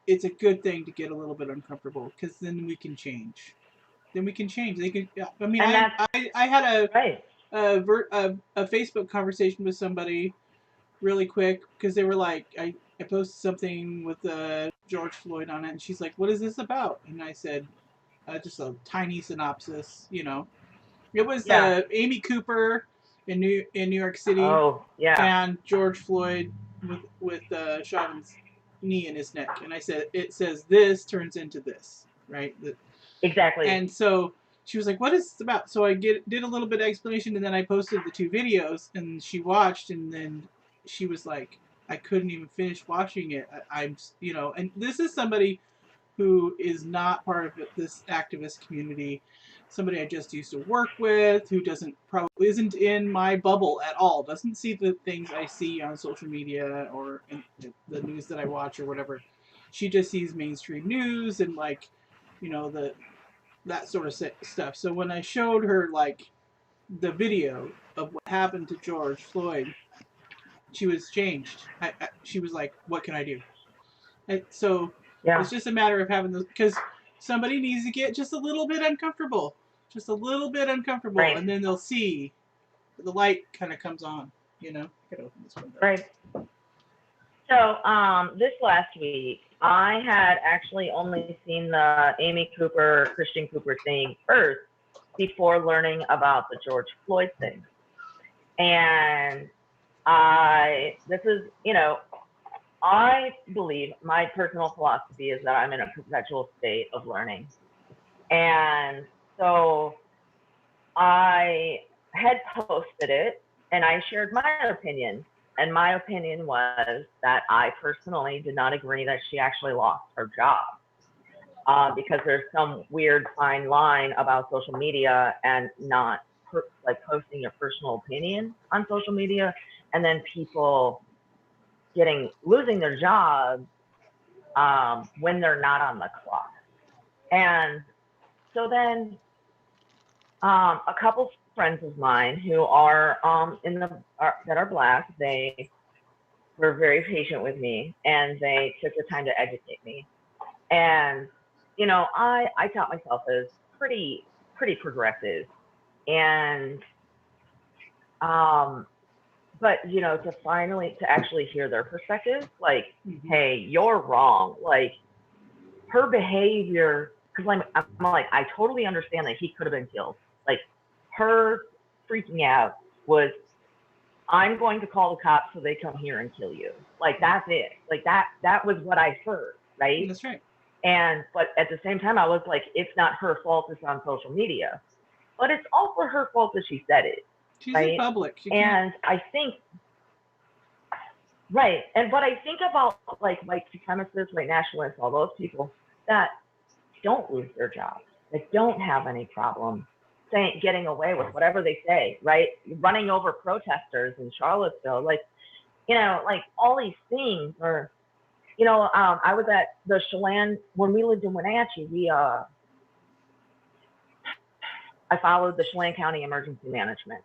it's a good thing to get a little bit uncomfortable, because then we can change. They could. I mean, I had a Facebook conversation with somebody really quick, because they were like, I posted something with George Floyd on it, and she's like, "What is this about?" And I said, just a tiny synopsis. It was Amy Cooper in New York City. And George Floyd with Chauvin's knee in his neck. And I said, it says this turns into this, right? Exactly. And so she was like, what is this about? So I did a little bit of explanation, and then I posted the 2 videos, and she watched, and then she was like, I couldn't even finish watching it. I'm, and this is somebody who is not part of this activist community, somebody I just used to work with, who isn't in my bubble at all, doesn't see the things I see on social media or in the news that I watch or whatever. She just sees mainstream news and that sort of stuff. So when I showed her the video of what happened to George Floyd, she was changed. She was like, what can I do? And so Yeah. it's just a matter of having those, because somebody needs to get just a little bit uncomfortable, Right. and then they'll see the light kind of comes on, I gotta open this window. Right. So this last week, I had actually only seen the Amy Cooper, Christian Cooper thing first before learning about the George Floyd thing. And I believe, my personal philosophy is that I'm in a perpetual state of learning. And so I had posted it and I shared my opinion. And my opinion was that I personally did not agree that she actually lost her job. Because there's some weird fine line about social media and not posting your personal opinion on social media, and then people losing their jobs when they're not on the clock. And so then a couple friends of mine who are that are Black, they were very patient with me and they took the time to educate me. And I thought myself as pretty progressive, and but to actually hear their perspective, like, hey, you're wrong, like her behavior, because I'm like, I totally understand that he could have been killed. Like, her freaking out was, I'm going to call the cops so they come here and kill you. Like, that's it. Like, that was what I heard, right? That's right. But at the same time, I was like, it's not her fault it's on social media, but it's also her fault that she said it. She's right? in public. And I think, right. But I think about like white supremacists, white nationalists, all those people that don't lose their jobs, that don't have any problem getting away with whatever they say, right? Running over protesters in Charlottesville, like all these things are, I was at the Chelan when we lived in Wenatchee. I followed the Chelan County Emergency Management,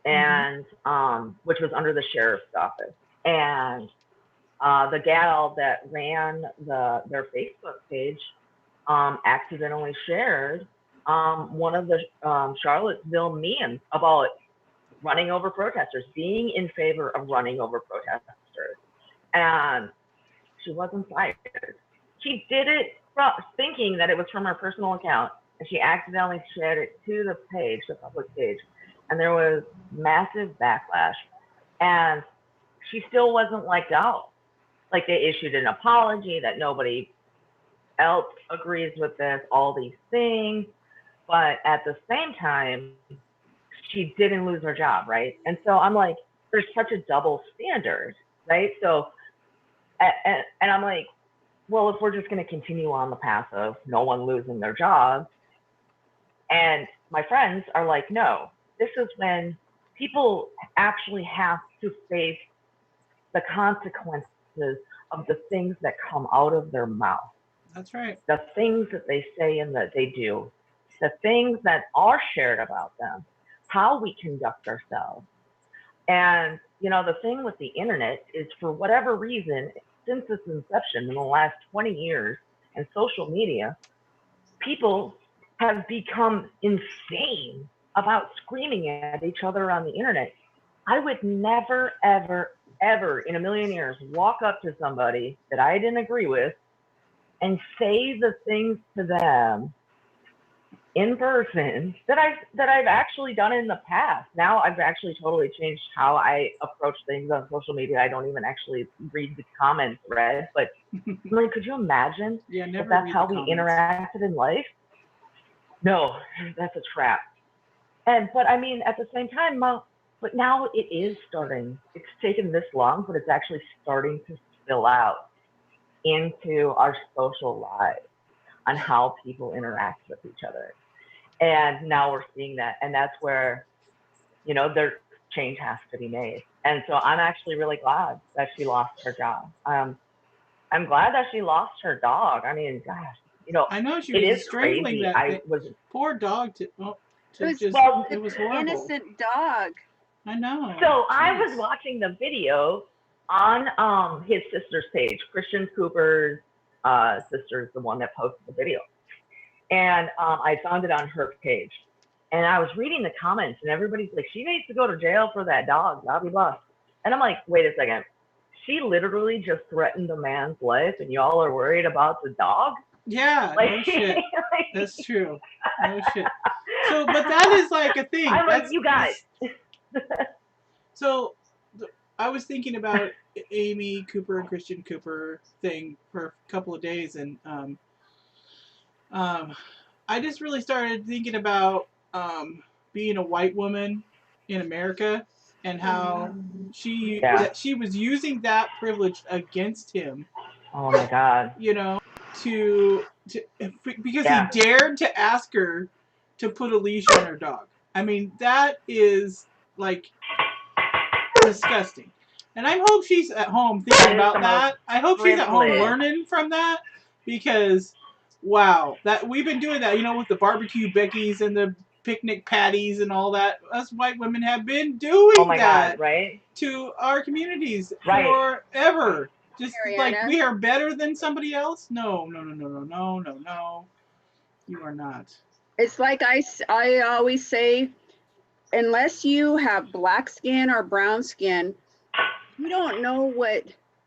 and which was under the sheriff's office. And the gal that ran their Facebook page accidentally shared one of the Charlottesville memes about running over protesters, being in favor of running over protesters. And she wasn't fired. She did it thinking that it was from her personal account, and she accidentally shared it to the page, the public page, and there was massive backlash. And she still wasn't let go. Like, they issued an apology that nobody else agrees with this, all these things, but at the same time, she didn't lose her job, right? And so I'm like, there's such a double standard, right? So, and I'm like, well, if we're just going to continue on the path of no one losing their job, and my friends are like, no, this is when people actually have to face the consequences of the things that come out of their mouth. That's right. The things that they say and that they do, the things that are shared about them, how we conduct ourselves. And, the thing with the internet is, for whatever reason, since its inception in the last 20 years and social media, people have become insane about screaming at each other on the internet. I would never, ever, ever in a million years walk up to somebody that I didn't agree with and say the things to them in person that I've actually done in the past. Now I've actually totally changed how I approach things on social media. I don't even actually read the comment thread, but like, could you imagine if that's how we interacted in life? No, that's a trap. But I mean, at the same time, but now it is starting. It's taken this long, but it's actually starting to spill out into our social lives on how people interact with each other. And now we're seeing that. And that's where, their change has to be made. And so I'm actually really glad that she lost her job. I'm glad that she lost her dog. I mean, gosh, I know she was strangling that poor dog. It was horrible. Innocent dog. I know. So I was watching the video on his sister's page. Christian Cooper's sister is the one that posted the video. And I found it on her page. And I was reading the comments, and everybody's like, she needs to go to jail for that dog, blah, blah, blah. And I'm like, wait a second. She literally just threatened a man's life, and y'all are worried about the dog? Yeah, Like, no shit. That's true. No shit. So, but that is like a thing. I'm like, you guys. So, I was thinking about Amy Cooper and Christian Cooper thing for a couple of days, and I just really started thinking about being a white woman in America and how that she was using that privilege against him. Oh my God. You know, because he dared to ask her to put a leash on her dog. I mean, that is like disgusting. And I hope she's at home thinking about that. I hope she's at home learning from that, because wow, that we've been doing that, you know, with the barbecue Beckies and the picnic patties and all that. Us white women have been doing that to our communities forever. Just Marianna, like we are better than somebody else? No. You are not. It's like I always say, unless you have black skin or brown skin, you don't know what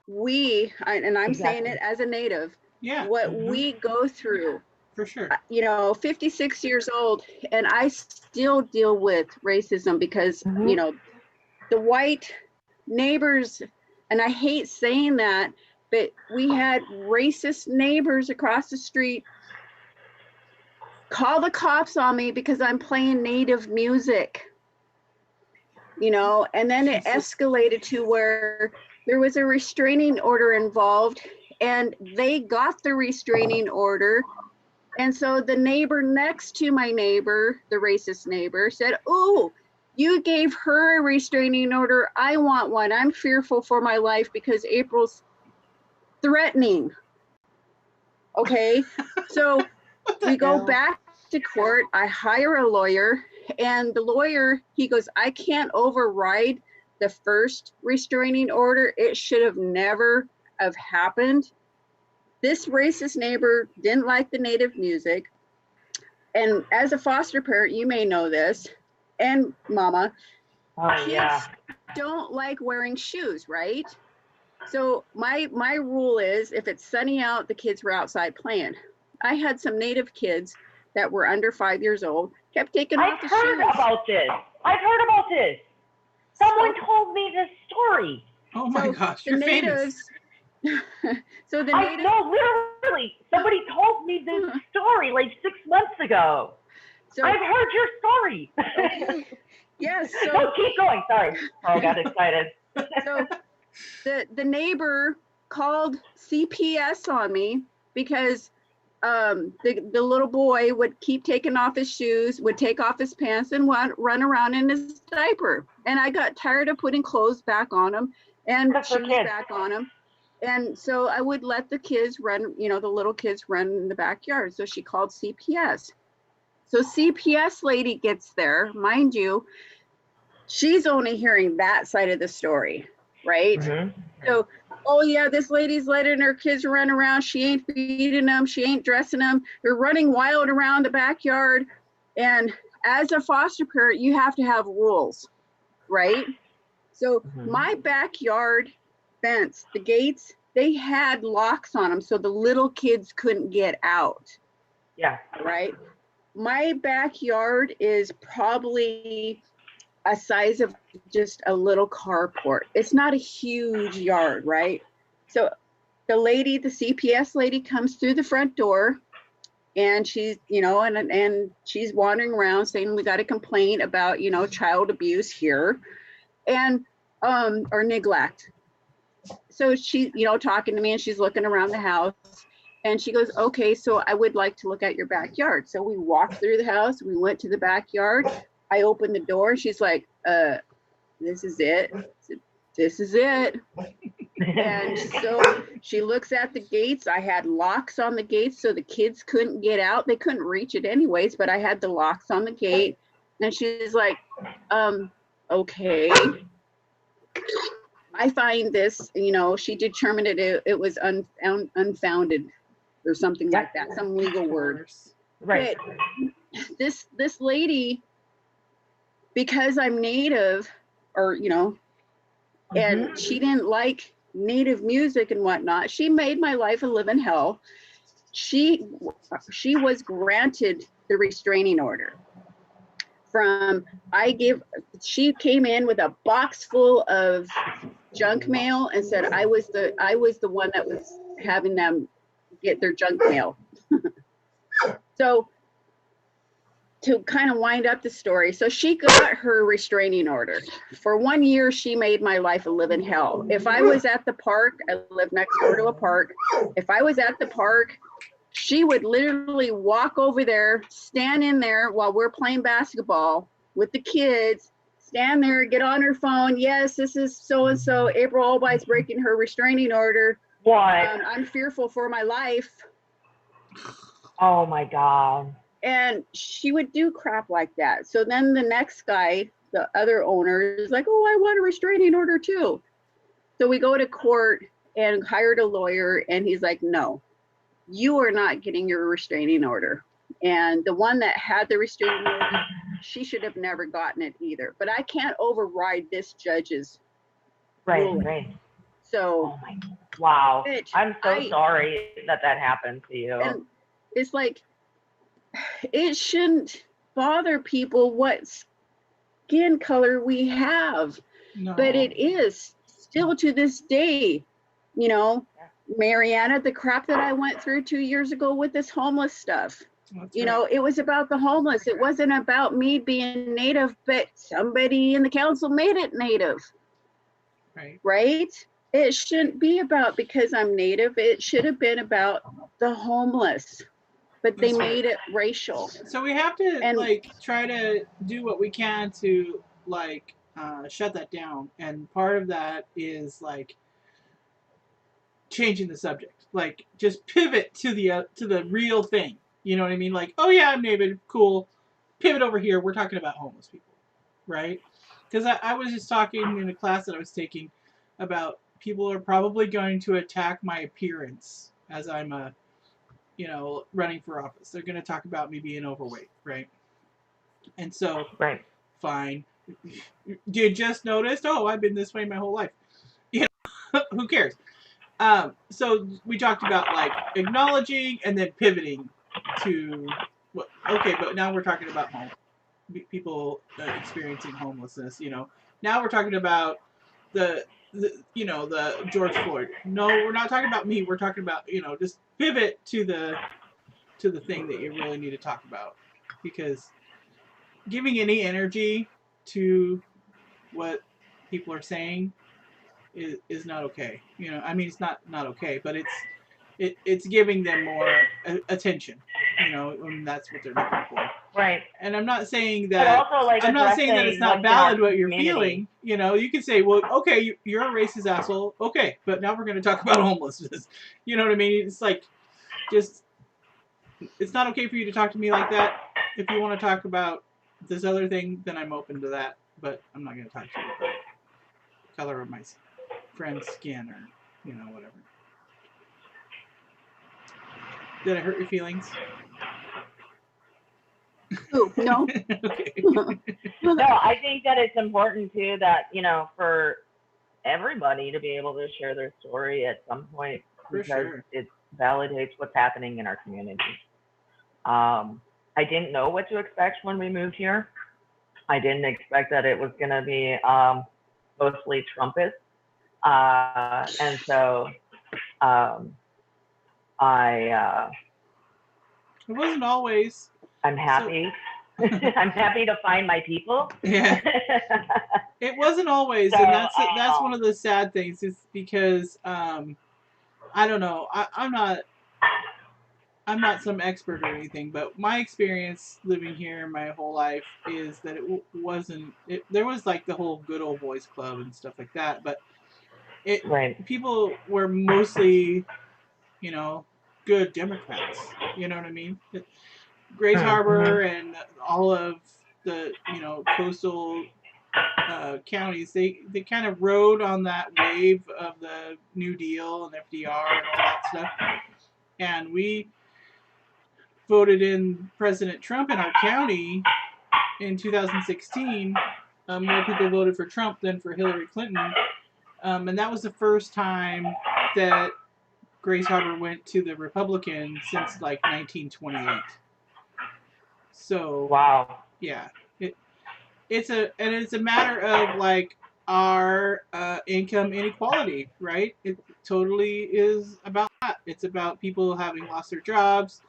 I'm saying it as a native, what we go through. For sure. You know, 56 years old, and I still deal with racism because, you know, the white neighbors, and I hate saying that, but we had racist neighbors across the street call the cops on me because I'm playing native music, you know, and then it escalated to where there was a restraining order involved, and they got the restraining order. And so the neighbor next to my neighbor, the racist neighbor, said, "Oh, you gave her a restraining order. I want one. I'm fearful for my life because April's threatening." Okay, so we go back to court. I hire a lawyer, and the lawyer, he goes, "I can't override the first restraining order. It should have never have happened." This racist neighbor didn't like the native music. And as a foster parent, you may know this, and mama, kids don't like wearing shoes, right? So my rule is, if it's sunny out, the kids were outside playing. I had some native kids that were under 5 years old, kept taking off the shoes. I've heard about this. Someone told me this story. Oh my gosh, you're famous. So the natives. No, literally, somebody told me this story like 6 months ago. So I've heard your story. Okay. Yes. So no, keep going. Sorry. Oh, I got excited. So the neighbor called CPS on me because the little boy would keep taking off his shoes, would take off his pants and run around in his diaper. And I got tired of putting clothes back on him and shoes back on him. And so I would let the kids run, you know, the little kids run in the backyard. So she called CPS. So CPS lady gets there, mind you, she's only hearing that side of the story, right? So, oh yeah, this lady's letting her kids run around. She ain't feeding them. She ain't dressing them. They're running wild around the backyard. And as a foster parent, you have to have rules, right? So my backyard fence, the gates, they had locks on them so the little kids couldn't get out. Yeah. Right? My backyard is probably a size of just a little carport. It's not a huge yard, right? So the lady, the CPS lady, comes through the front door, and she's, you know, and she's wandering around saying, "We got a complaint about, you know, child abuse here, and or neglect." So she, you know, talking to me, and she's looking around the house, and she goes, "Okay, so I would like to look at your backyard." So we walked through the house. We went to the backyard. I opened the door. She's like, "This is it. This is it." And so she looks at the gates. I had locks on the gates so the kids couldn't get out. They couldn't reach it anyways, but I had the locks on the gate. And she's like, okay, I find this, you know, she determined it was unfounded or something like that, some legal word. Right. But this lady, because I'm Native, or, you know, and she didn't like Native music and whatnot, she made my life a living hell. She was granted the restraining order. She came in with a box full of junk mail and said I was the one that was having them get their junk mail. So to kind of wind up the story, so she got her restraining order. For 1 year, she made my life a living hell. If I was at the park, I live next door to a park. If I was at the park, she would literally walk over there, stand in there while we're playing basketball with the kids, stand there, get on her phone. Yes, this is so-and-so. April Obi's breaking her restraining order. What? I'm fearful for my life. Oh my God. And she would do crap like that. So then the next guy, the other owner, is like, oh, I want a restraining order too. So we go to court and hired a lawyer, and he's like, no, you are not getting your restraining order. And the one that had the restraining order, she should have never gotten it either. But I can't override this judge's ruling. Right. So, oh my, wow. I'm so sorry that happened to you. And it's like, it shouldn't bother people what skin color we have. No. But it is still to this day, you know, Marianna, the crap that I went through 2 years ago with this homeless stuff. That's you know, it was about the homeless. It wasn't about me being Native, but somebody in the council made it Native. Right? It shouldn't be about because I'm Native. It should have been about the homeless. But they made it racial. So we have to like try to do what we can to like shut that down. And part of that is like changing the subject, like just pivot to the real thing. You know what I mean? Like, oh yeah, I'm Native, cool. Pivot over here. We're talking about homeless people, right? Because I was just talking in a class that I was taking about people are probably going to attack my appearance as I'm a running for office. They're going to talk about me being overweight, right? And so, fine. You just noticed, oh, I've been this way my whole life. You know, who cares? So we talked about like acknowledging and then pivoting to what? Okay, but now we're talking about people experiencing homelessness. You know, now we're talking about the George Floyd. No, we're not talking about me. We're talking about just pivot to the thing that you really need to talk about, because giving any energy to what people are saying is not okay. You know, I mean, it's not okay, but it's giving them more attention. You know, and that's what they're looking for. Right. And I'm not saying that I'm not saying that it's not valid what you're feeling. You know, you can say, well, okay, you're a racist asshole. Okay, but now we're going to talk about homelessness. You know what I mean? It's like, just, it's not okay for you to talk to me like that. If you want to talk about this other thing, then I'm open to that. But I'm not going to talk to you about the color of my friend's skin or, whatever. Did I hurt your feelings? Ooh, no. Okay. No, I think that it's important too that, for everybody to be able to share their story at some point, because it validates what's happening in our community. I didn't know what to expect when we moved here. I didn't expect that it was going to be mostly Trumpist. And so it wasn't always. I'm happy. So, I'm happy to find my people. Yeah. It wasn't always, so, and that's one of the sad things, is because I don't know. I'm not some expert or anything, but my experience living here my whole life is that it wasn't. There was like the whole good old boys club and stuff like that, but people were mostly, good Democrats. You know what I mean? Grace Harbor and all of the, coastal counties. They kind of rode on that wave of the New Deal and FDR and all that stuff. And we voted in President Trump in our county in 2016. More people voted for Trump than for Hillary Clinton. And that was the first time that Grace Harbor went to the Republican since like 1928. So wow, yeah, it's a matter of like our income inequality, right? It totally is about that. It's about people having lost their jobs,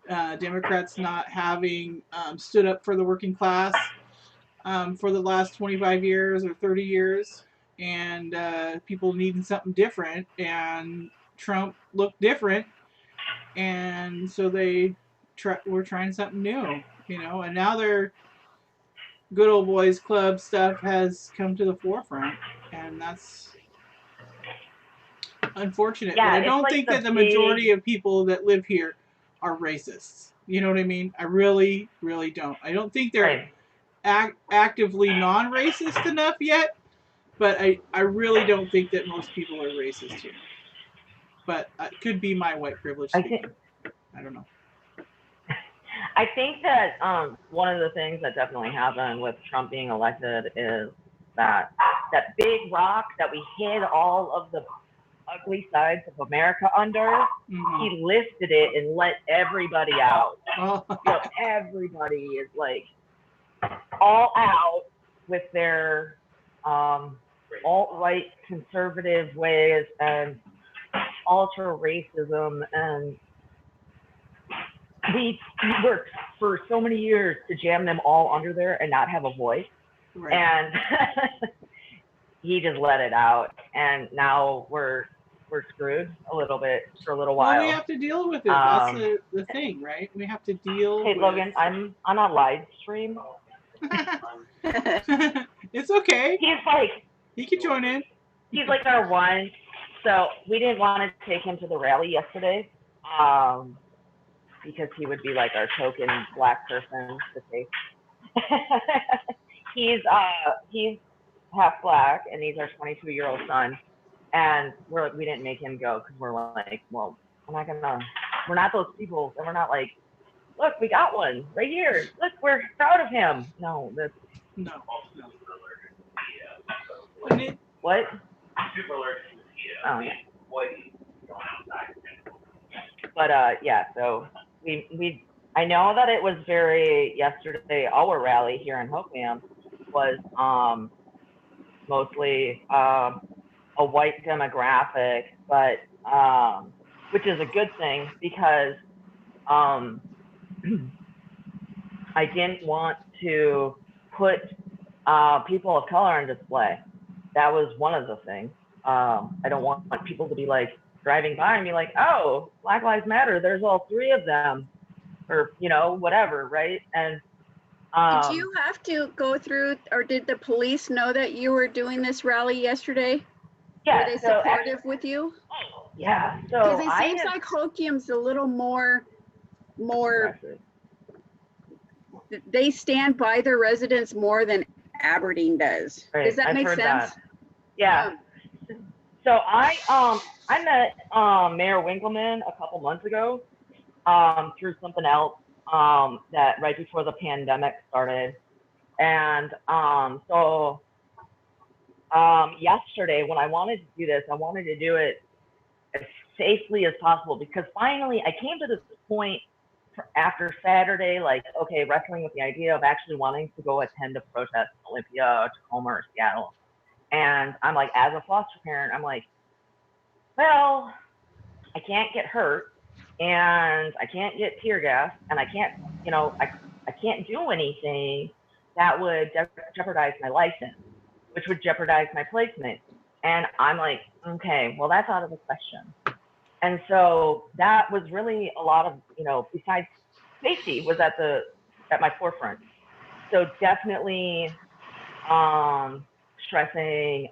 Democrats not having stood up for the working class for the last 25 years or 30 years, and people needing something different. And Trump looked different, and so were trying something new, and now they're good old boys club stuff has come to the forefront, and that's unfortunate. yeah, But I it's don't like think the that the big, majority of people that live here are racists. You know what I mean? I really, really don't. I don't think they're right. actively non-racist enough yet, but I really don't think that most people are racist here. But it could be my white privilege speaking. I don't know. I think that one of the things that definitely happened with Trump being elected is that big rock that we hid all of the ugly sides of America under, he lifted it and let everybody out. Oh, so everybody is like all out with their alt-right conservative ways and ultra racism, and we worked for so many years to jam them all under there and not have a voice. right. And he just let it out, and now we're screwed a little bit for a little while. Well, we have to deal with it. That's the thing, right? We have to deal with... Hey, Logan, I'm on a live stream. It's okay. He's like... He can join in. He's like our one. So we didn't want to take him to the rally yesterday because he would be like our token black person to take. He's half black, and he's our 22-year-old son. And we didn't make him go because we're like, well, we're not those people. And we're not like, look, we got one right here. Look, we're proud of him. No. What? Super allergic to oh, yeah. But yeah, so I know that it was yesterday, our rally here in Hopewell was mostly a white demographic, but which is a good thing because I didn't want to put people of color on display. That was one of the things. I don't want people to be like driving by and be like, oh, Black Lives Matter, there's all three of them, or whatever, right? And did you have to go through, or did the police know that you were doing this rally yesterday? Yeah. Were they supportive with you? Yeah. So because it seems like Hoquiam's a little more. They stand by their residents more than Aberdeen does. Right. Does that make sense? That. Yeah. So I met Mayor Winkleman a couple months ago through something else that right before the pandemic started, and so yesterday when I wanted to do this, I wanted to do it as safely as possible because finally I came to this point after Saturday, like, okay, wrestling with the idea of actually wanting to go attend a protest in Olympia, Tacoma, or Seattle. And I'm like, as a foster parent, I'm like, well, I can't get hurt and I can't get tear gas and I can't, I can't do anything that would jeopardize my license, which would jeopardize my placement. And I'm like, okay, well, that's out of the question. And so that was really a lot of, besides safety was at my forefront. So definitely stressing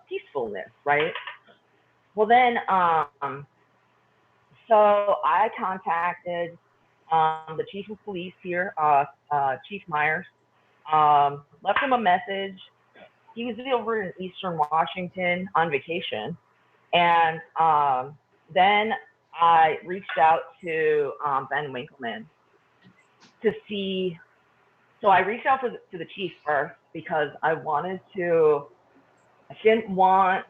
peacefulness, right? Well, then, so I contacted the chief of police here, Chief Myers, left him a message he was over in Eastern Washington on vacation. And then I reached out to Ben Winkleman to see. So I reached out to the chief first because I didn't want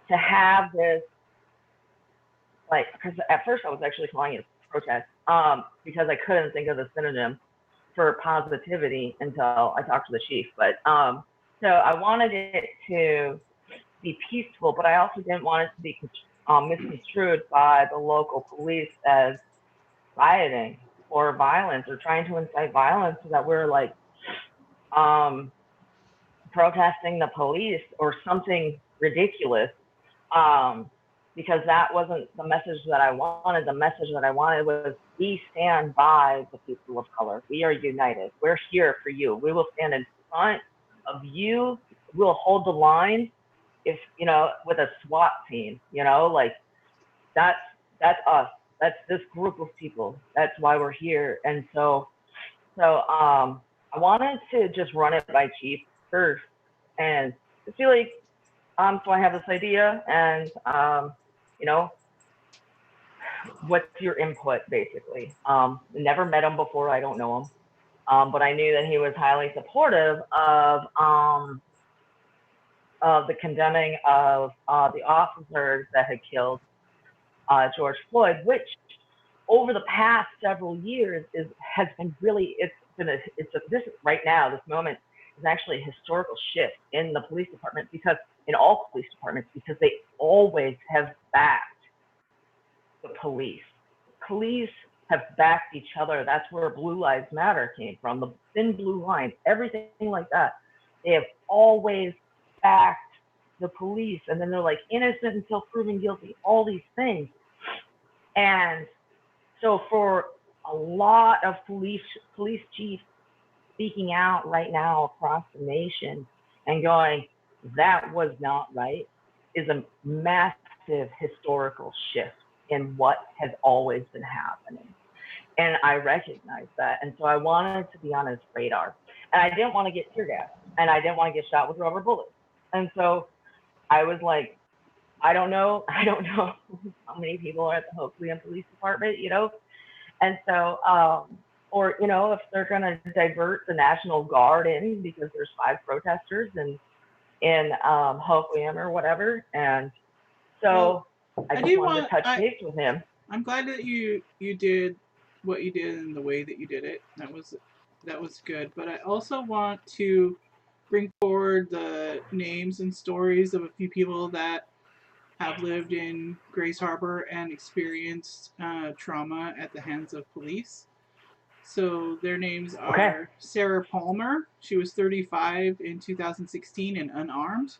to have this, like, because at first I was actually calling it protest because I couldn't think of the synonym for positivity until I talked to the chief. But so I wanted it to be peaceful, but I also didn't want it to be misconstrued by the local police as rioting or violence or trying to incite violence, so that we're like protesting the police or something ridiculous, because that wasn't the message that I wanted. The message that I wanted was, we stand by the people of color. We are united. We're here for you. We will stand in front of you. We'll hold the line, if, you know, with a SWAT team, you know, like that's us. That's this group of people. That's why we're here. And so I wanted to just run it by chief first, and I feel like so I have this idea, and you know, what's your input, basically? Never met him before. I don't know him, but I knew that he was highly supportive of the condemning of the officers that had killed George Floyd, which over the past several years has been really, this right now, this moment is actually a historical shift in the police department, because in all police departments, because they always have backed the police. Police have backed each other. That's where Blue Lives Matter came from, the thin blue line, everything like that. They have always backed the police, and then they're like innocent until proven guilty, all these things. And so for a lot of police chiefs speaking out right now across the nation and going, that was not right, is a massive historical shift in what has always been happening. And I recognize that. And so I wanted to be on his radar. And I didn't want to get tear gas, and I didn't want to get shot with rubber bullets. And so I was like, I don't know how many people are at the Hoquiam Police Department, you know? And so, or, you know, if they're going to divert the National Guard in because there's 5 protesters in Hoquiam or whatever. And so I just wanted to touch base with him. I'm glad that you did what you did in the way that you did it. That was good. But I also want to bring forward the names and stories of a few people that have lived in Grays Harbor and experienced trauma at the hands of police. So their names are Sarah Palmer. She was 35 in 2016 and unarmed.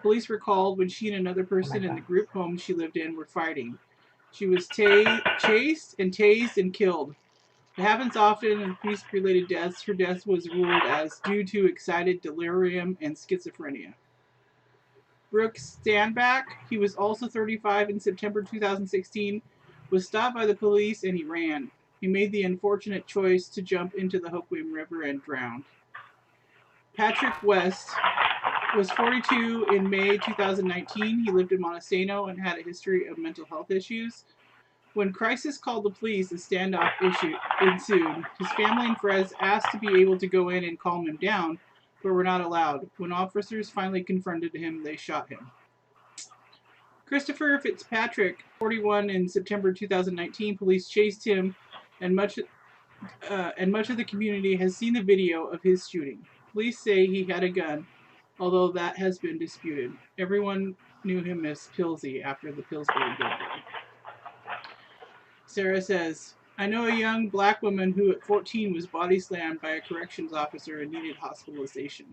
Police recalled when she and another person in the group home she lived in were fighting. She was chased and tased and killed. It happens often in police-related deaths. Her death was ruled as due to excited delirium and schizophrenia. Brooks Standback, he was also 35 in September 2016, was stopped by the police and he ran. He made the unfortunate choice to jump into the Hoquiam River and drowned. Patrick West was 42 in May 2019. He lived in Montesano and had a history of mental health issues. When crisis called the police, a standoff ensued. His family and friends asked to be able to go in and calm him down, but were not allowed. When officers finally confronted him, they shot him. Christopher Fitzpatrick, 41 in September 2019, police chased him, and much of the community has seen the video of his shooting. Police say he had a gun, although that has been disputed. Everyone knew him as Pillsy after the Pillsbury Big Day. Sarah says, I know a young black woman who at 14 was body slammed by a corrections officer and needed hospitalization.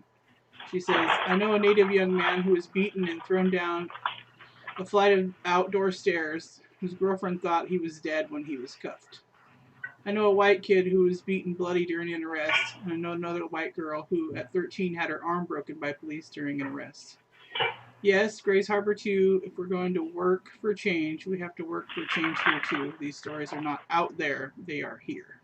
She says, I know a Native young man who was beaten and thrown down a flight of outdoor stairs whose girlfriend thought he was dead when he was cuffed. I know a white kid who was beaten bloody during an arrest, and I know another white girl who at 13 had her arm broken by police during an arrest. Yes, Grays Harbor too. If we're going to work for change, we have to work for change here too. These stories are not out there, they are here.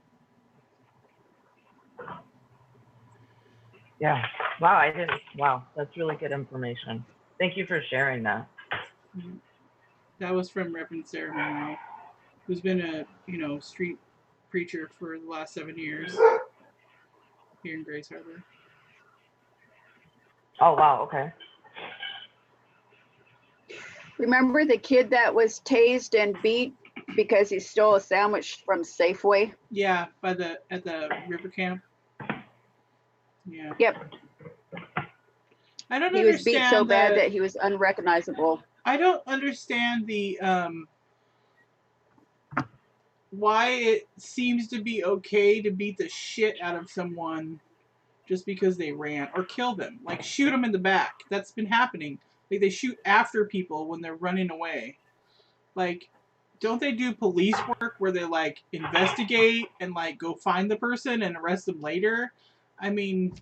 Yeah. Wow, I didn't. Wow, that's really good information. Thank you for sharing that. That was from Reverend Sarah Monroe, who's been a street preacher for the last 7 years here in Grace Harbor. Oh, wow. Okay. Remember the kid that was tased and beat because he stole a sandwich from Safeway? Yeah, at the river camp. Yeah. Yep. I don't He was beat so understand bad that he was unrecognizable. I don't understand the why it seems to be okay to beat the shit out of someone just because they ran, or kill them, like shoot them in the back. That's been happening. Like they shoot after people when they're running away. Like, don't they do police work where they like investigate and like go find the person and arrest them later? I mean,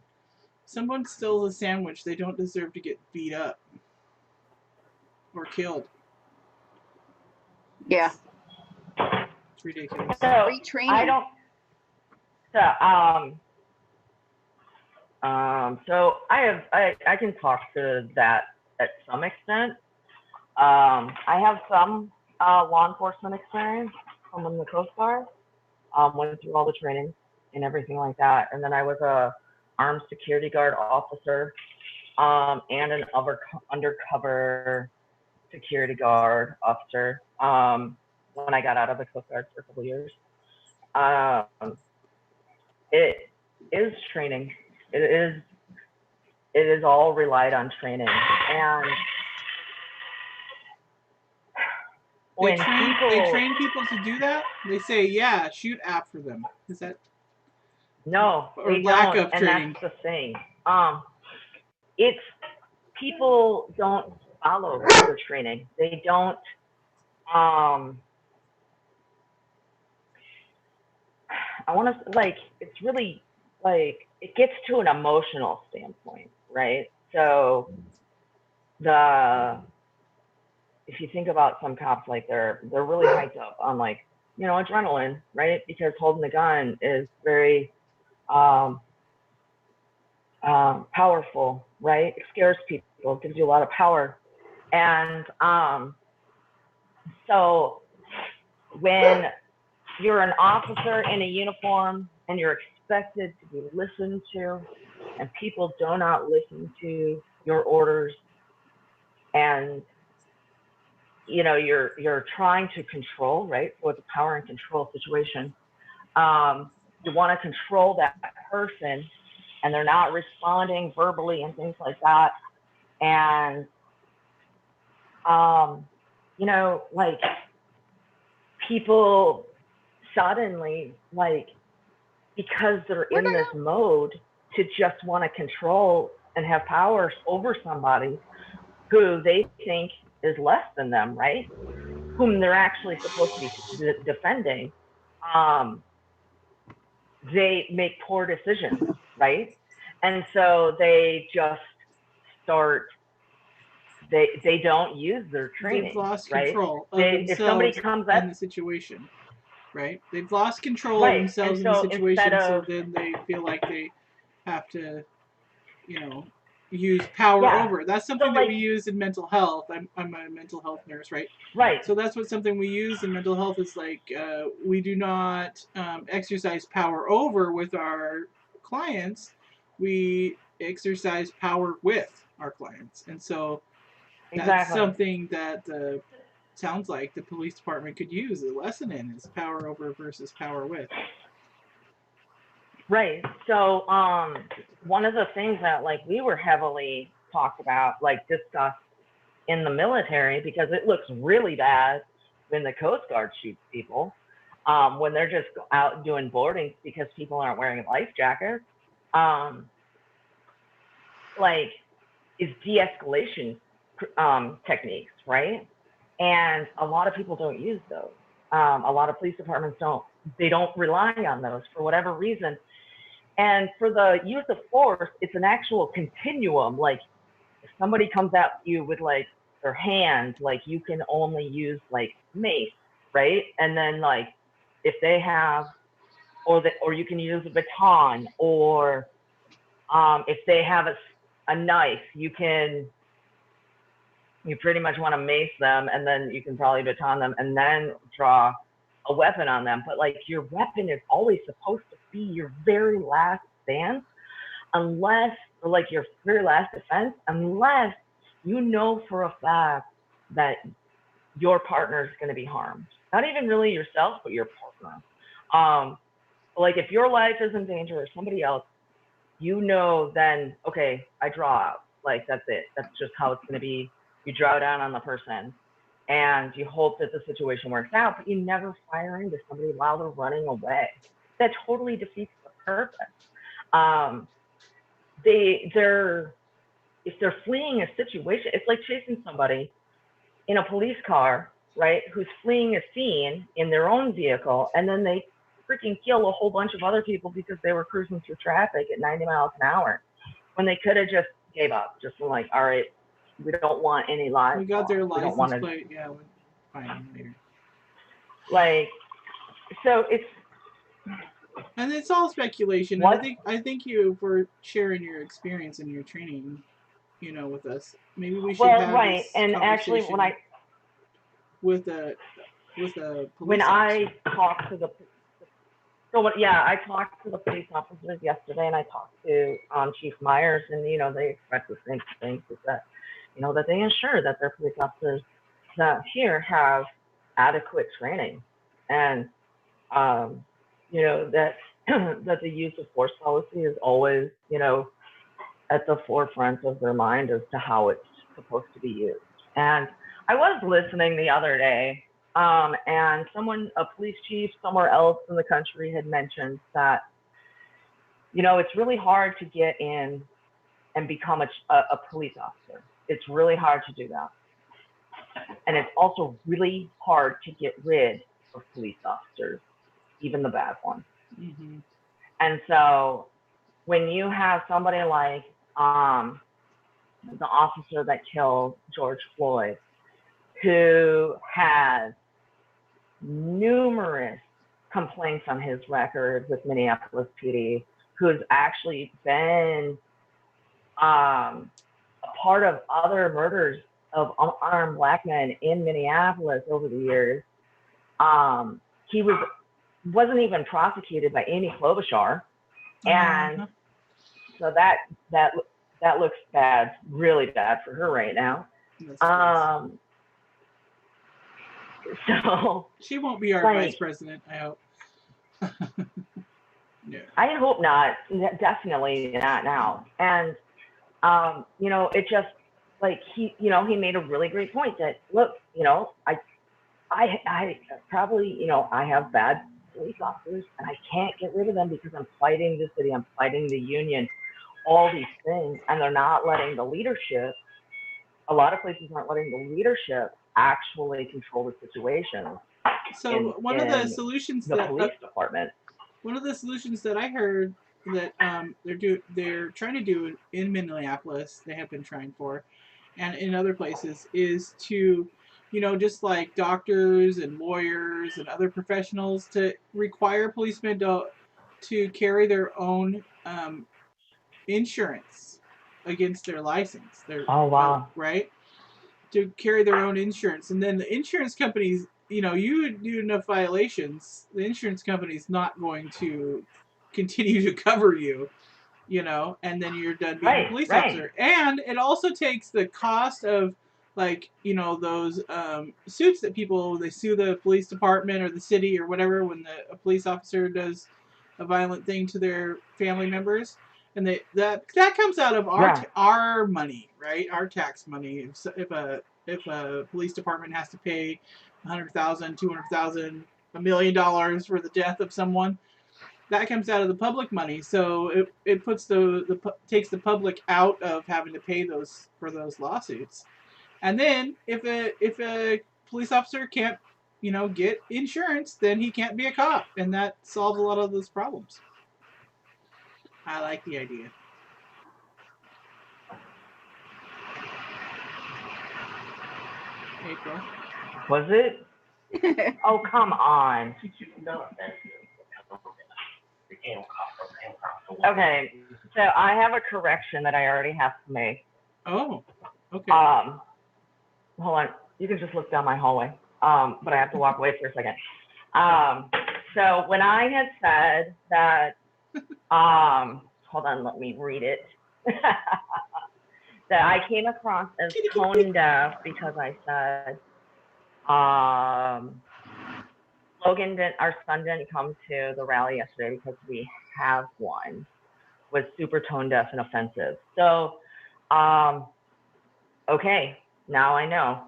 someone steals a sandwich, they don't deserve to get beat up or killed. Yeah. It's ridiculous. So Retraining. I don't. So I can talk to that at some extent. I have some law enforcement experience from in the Coast Guard. Went through all the training and everything like that, and then I was a armed security guard officer and an undercover security guard officer when I got out of the Coast Guard for a couple of years. It is training. It is all relied on training, and they train people to do that. They say, yeah, shoot after them. Is that no? or They lack don't, of and training? that's the thing. It's people don't follow the training. They don't. I want to like. It's really like it gets to an emotional standpoint, right? So if you think about some cops, like they're really hyped up on like adrenaline, right? Because holding the gun is very powerful, right? It scares people, gives you a lot of power, and so when you're an officer in a uniform and you're expected to be listened to, and people do not listen to your orders, and you're trying to control, right? So it's a power and control situation. You want to control that person, and they're not responding verbally and things like that. And like people suddenly, like, because they're in this mode to just want to control and have power over somebody who they think is less than them, right? Whom they're actually supposed to be defending, they make poor decisions, right? And so they just start. They don't use their training. They've lost right? control of if somebody themselves comes in up, the situation, right? They've lost control of right, themselves in and the so situation, instead so of then they feel like they have to, use power Yeah. over. That's so something that like we use in mental health. I'm a mental health nurse, right? right, So that's something we use in mental health is like we do not exercise power over with our clients. We exercise power with our clients, and so that's exactly. something that sounds like the police department could use a lesson in is power over versus power with. Right. So one of the things that like we were heavily talked about, like discussed in the military, because it looks really bad when the Coast Guard shoots people, when they're just out doing boardings because people aren't wearing life jackets, like is de-escalation techniques, right? And a lot of people don't use those. A lot of police departments don't rely on those for whatever reason. And for the use of force, it's an actual continuum. Like if somebody comes at you with like their hand, like you can only use like mace, right? And then like if they have, or you can use a baton or If they have a knife, you pretty much want to mace them, and then you can probably baton them and then draw a weapon on them. But like, your weapon is always supposed to be your very last stand, unless, or like your very last defense, unless you know for a fact that your partner is going to be harmed. Not even really yourself, but your partner. Like, if your life is in danger or somebody else, you know, then, okay, I draw out. Like, that's it. That's just how it's going to be. You draw down on the person and you hope that the situation works out, but you never fire into somebody while they're running away. That totally defeats the purpose. If they're fleeing a situation, it's like chasing somebody in a police car, right, who's fleeing a scene in their own vehicle, and then they freaking kill a whole bunch of other people because they were cruising through traffic at 90 miles an hour, when they could have just gave up, just been like, all right, we don't want any lives. We got their license wanna... plate. Yeah, we'll find them later. Like, so it's... And it's all speculation. I thank you for sharing your experience and your training, you know, with us. Maybe we should have right. This and actually, when I with a police when officer. I talked to the I talked to the police officers yesterday, and I talked to Chief Myers, and you know, they expressed the same thing, is that, you know, that they ensure that their police officers here have adequate training, and you know, that that the use of force policy is always, you know, at the forefront of their mind as to how it's supposed to be used. And I was listening the other day, and a police chief somewhere else in the country had mentioned that, you know, it's really hard to get in and become a police officer. It's really hard to do that. And it's also really hard to get rid of police officers, even the bad ones. Mm-hmm. And so when you have somebody like the officer that killed George Floyd, who has numerous complaints on his record with Minneapolis PD, who's actually been a part of other murders of unarmed Black men in Minneapolis over the years. He wasn't even prosecuted by Amy Klobuchar, and so that looks bad, really bad for her right now. So she won't be our vice president, I hope. No. I hope not. Definitely not now. And you know, it just, like, he made a really great point that, look, you know, I probably, you know, I have bad police officers and I can't get rid of them because I'm fighting the city, I'm fighting the union, all these things, and they're not letting the leadership, a lot of places aren't letting the leadership actually control the situation. So one of the solutions the police department. One of the solutions that I heard that they're trying to do in Minneapolis, they have been trying for, and in other places, is to, you know, just like doctors and lawyers and other professionals, to require policemen to carry their own insurance against their license. Oh, wow. Right? To carry their own insurance. And then the insurance companies, you know, you do enough violations, the insurance company's not going to continue to cover you, you know, and then you're done being a police officer. And it also takes the cost of, like, you know, those suits that they sue the police department or the city or whatever when a police officer does a violent thing to their family members. And that comes out of our money, right? Our tax money. If a police department has to pay $100,000, $200,000, $1 million for the death of someone, that comes out of the public money. So it puts takes the public out of having to pay for those lawsuits. And then if a police officer can't, you know, get insurance, then he can't be a cop, and that solves a lot of those problems. I like the idea. April. Was it? Oh, come on. Okay. So I have a correction that I already have to make. Oh, okay. Hold on. You can just look down my hallway. But I have to walk away for a second. So when I had said that, hold on, let me read it. That I came across as tone deaf because I said, Logan our son didn't come to the rally yesterday because we have one, was super tone deaf and offensive. So, okay, now I know.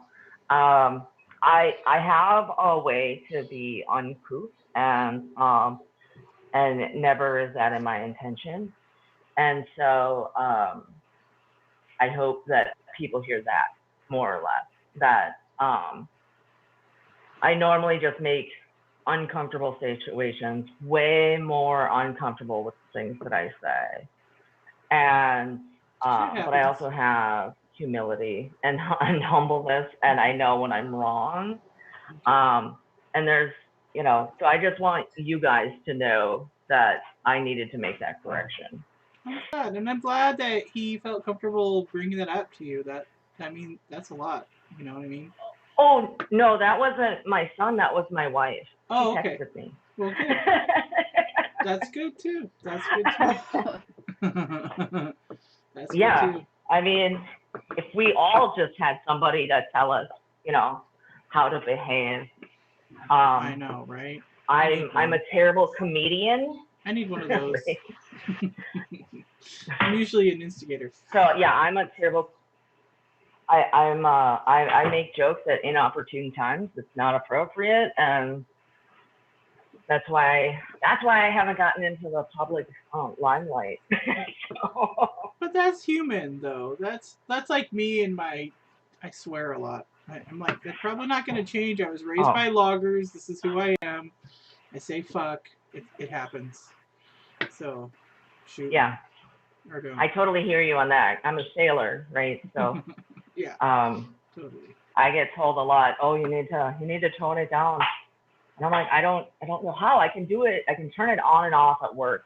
I have a way to be uncouth, and never is that in my intention. And so I hope that people hear that more or less, that I normally just make uncomfortable situations way more uncomfortable with things that I say. And but I also have humility and humbleness, and I know when I'm wrong. And there's, you know, so I just want you guys to know that I needed to make that correction. I'm glad, and I'm glad that he felt comfortable bringing that up to you. I mean, that's a lot. You know what I mean? Oh no, that wasn't my son. That was my wife. Oh, she okay. texted me. Well, good. That's good too. That's good too. That's yeah. good too. I mean, if we all just had somebody to tell us, you know, how to behave. I know, right? I'm a terrible comedian. I need one of those. I'm usually an instigator. So yeah, I'm a terrible. I make jokes at inopportune times. It's not appropriate, and that's why I haven't gotten into the public limelight. So. But that's human, though. That's like me and I swear a lot. I'm like, that's probably not going to change. I was raised by loggers. This is who I am. I say fuck. It happens. So, shoot. Yeah. I totally hear you on that. I'm a sailor, right? So. Yeah. Totally. I get told a lot. Oh, you need to tone it down. And I'm like, I don't know how. I can do it. I can turn it on and off at work,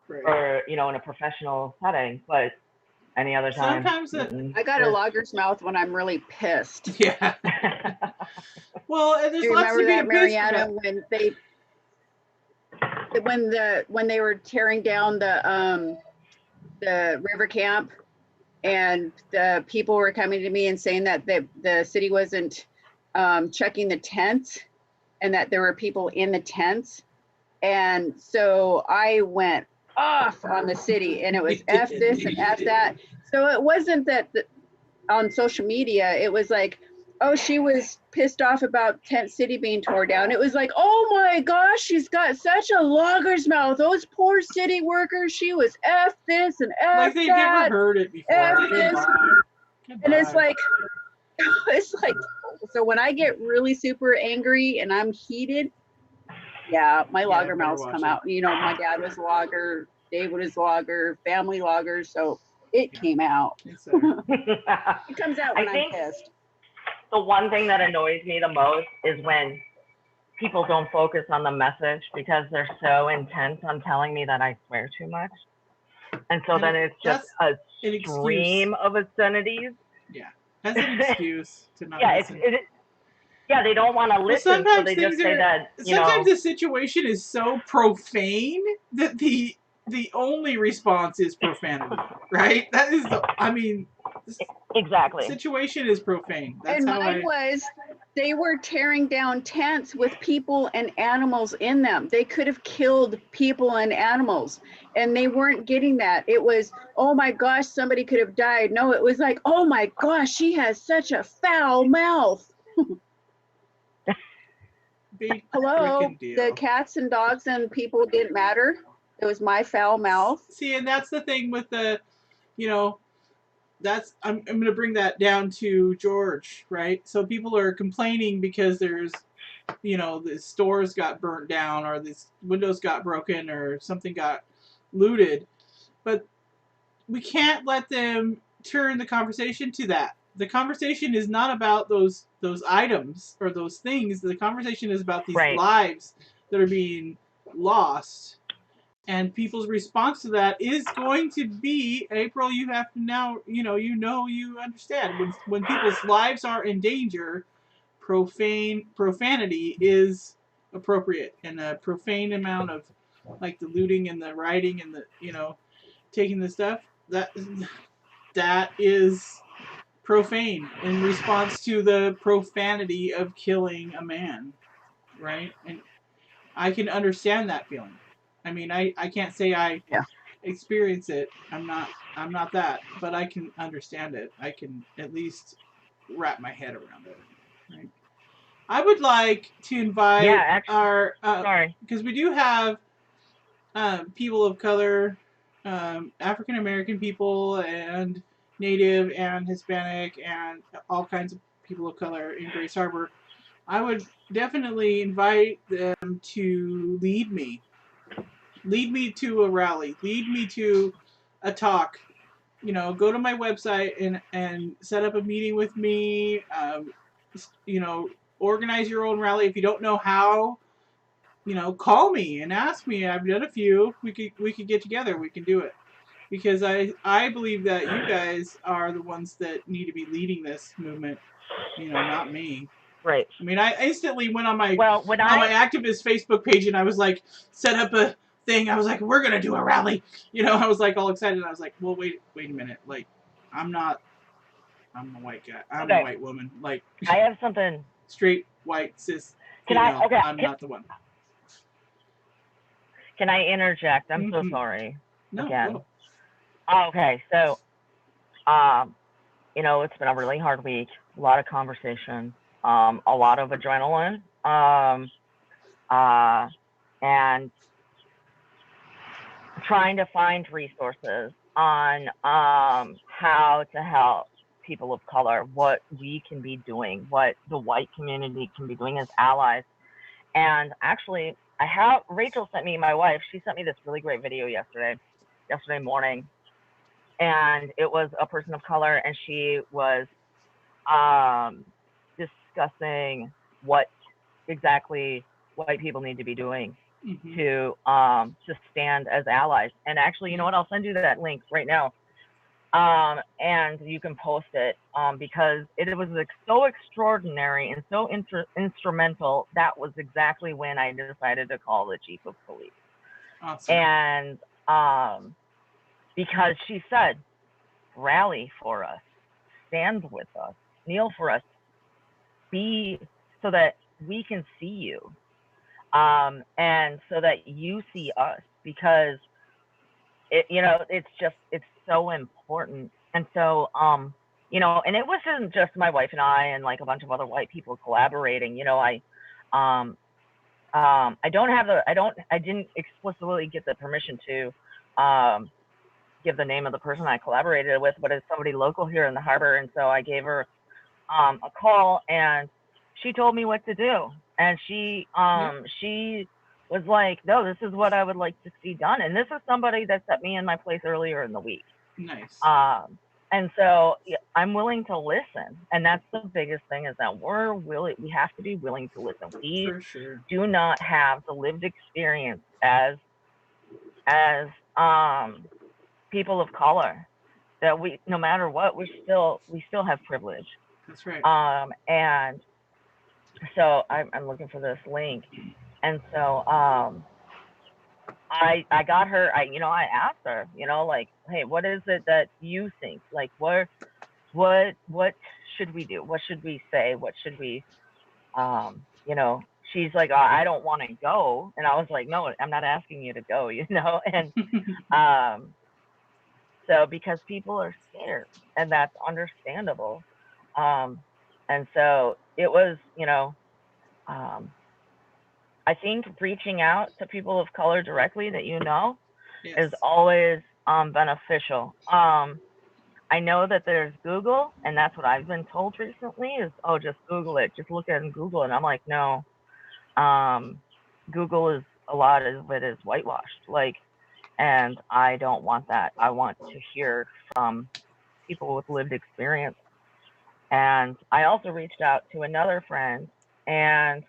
right. Or in a professional setting. But any other time, sometimes I got a logger's mouth when I'm really pissed. Yeah. Well, and there's do you lots remember to that, Marianna, when they were tearing down the river camp, and the people were coming to me and saying that the city wasn't checking the tents, and that there were people in the tents. And so I went off on the city, and it was F this and F that. So it wasn't that on social media, it was like, oh, she was pissed off about Tent City being torn down. It was like, oh my gosh, she's got such a logger's mouth. Those poor city workers, she was F this and F that. Like they've never heard it before. F this. And it's like, so when I get really super angry and I'm heated, yeah, my logger mouths come out. You know, my dad was a logger, David was a logger, family loggers, so it came out. It comes out when I'm pissed. The one thing that annoys me the most is when people don't focus on the message because they're so intent on telling me that I swear too much. And so then it's just a stream of obscenities. Yeah, that's an excuse to not listen. Yeah, they don't want to listen, so they just say that, sometimes the situation is so profane that the only response is profanity, right? That is, exactly. The situation is profane. That's and mine was, they were tearing down tents with people and animals in them. They could have killed people and animals, and they weren't getting that. It was, oh my gosh, somebody could have died. No, it was like, oh my gosh, she has such a foul mouth. Hello, the cats and dogs and people didn't matter. It was my foul mouth. See, and that's the thing with the, that's, I'm going to bring that down to George, right? So people are complaining because there's, the stores got burnt down, or the windows got broken, or something got looted. But we can't let them turn the conversation to that. The conversation is not about those items or those things. The conversation is about these lives that are being lost. And people's response to that is going to be, April, you have to now, you understand. When people's lives are in danger, profanity is appropriate, and a profane amount of like the looting and the rioting and the taking the stuff, that is profane in response to the profanity of killing a man, right? And I can understand that feeling. I mean, I can't say I Yeah. experience it. I'm not that, but I can understand it. I can at least wrap my head around it, right? I would like to invite our sorry, because we do have people of color, African American people, and Native and Hispanic, and all kinds of people of color in Grace Harbor. I would definitely invite them to lead me to a rally, lead me to a talk. Go to my website and set up a meeting with me. Organize your own rally. If you don't know how, call me and ask me. I've done a few. We could get together. We can do it, because I believe that you guys are the ones that need to be leading this movement. Not me. right. I mean, I instantly went on my my activist Facebook page, and I was like, set up a thing. I was like, we're gonna do a rally. I was like all excited. And I was like, well, wait a minute. Like, I'm a white guy. I'm a white woman. Like, I have something. Straight white cis. I'm not the one. Can I interject? I'm so sorry. No. Again. Okay, so it's been a really hard week. A lot of conversation. A lot of adrenaline. And trying to find resources on how to help people of color, what we can be doing, what the white community can be doing as allies. And actually, Rachel sent me, my wife, she sent me this really great video yesterday morning. And it was a person of color, and she was discussing what exactly white people need to be doing to stand as allies. And actually, you know what? I'll send you that link right now. And you can post it because it was so extraordinary and so instrumental. That was exactly when I decided to call the chief of police. Awesome. And because she said, rally for us, stand with us, kneel for us, be so that we can see you, and so that you see us, because it's so important. And so and it wasn't just my wife and I and like a bunch of other white people collaborating. I didn't explicitly get the permission to give the name of the person I collaborated with, but it's somebody local here in the harbor. And so I gave her a call, and she told me what to do. And she was like, no, this is what I would like to see done. And this is somebody that set me in my place earlier in the week. Nice. And so I'm willing to listen. And that's the biggest thing, is that we have to be willing to listen. We do not have the lived experience as people of color, that we, no matter what, we still have privilege. That's right. And so I'm looking for this link. And so I got her, I asked her, like, hey, what is it that you think? Like, what should we do? What should we say? What should we, she's like, oh, I don't want to go. And I was like, no, I'm not asking you to go, and so because people are scared, and that's understandable. And so it was, I think reaching out to people of color directly that is always beneficial. I know that there's Google, and that's what I've been told recently is, oh, just Google it. Just look at it in Google. And I'm like, no, Google is, a lot of it is whitewashed. Like, and I don't want that. I want to hear from people with lived experience. And I also reached out to another friend, and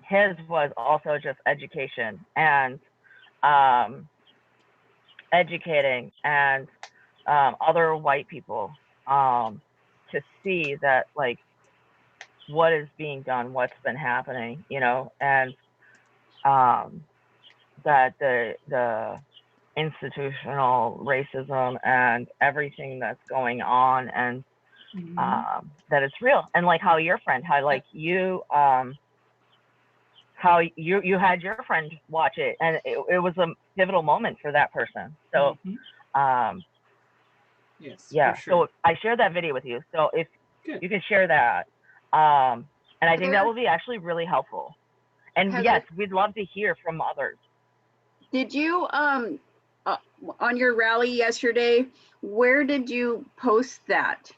his was also just education. And educating and other white people to see that, like, what is being done, what's been happening, you know, and that the institutional racism and everything that's going on, and that it's real. And like how your friend, how like you how you had your friend watch it, and it was a pivotal moment for that person. So yes, yeah, sure. so I shared that video with you, so if Good. you can share that, and I think that will be actually really helpful. And Heather, yes, we'd love to hear from others. did you on your rally yesterday, where did you post that?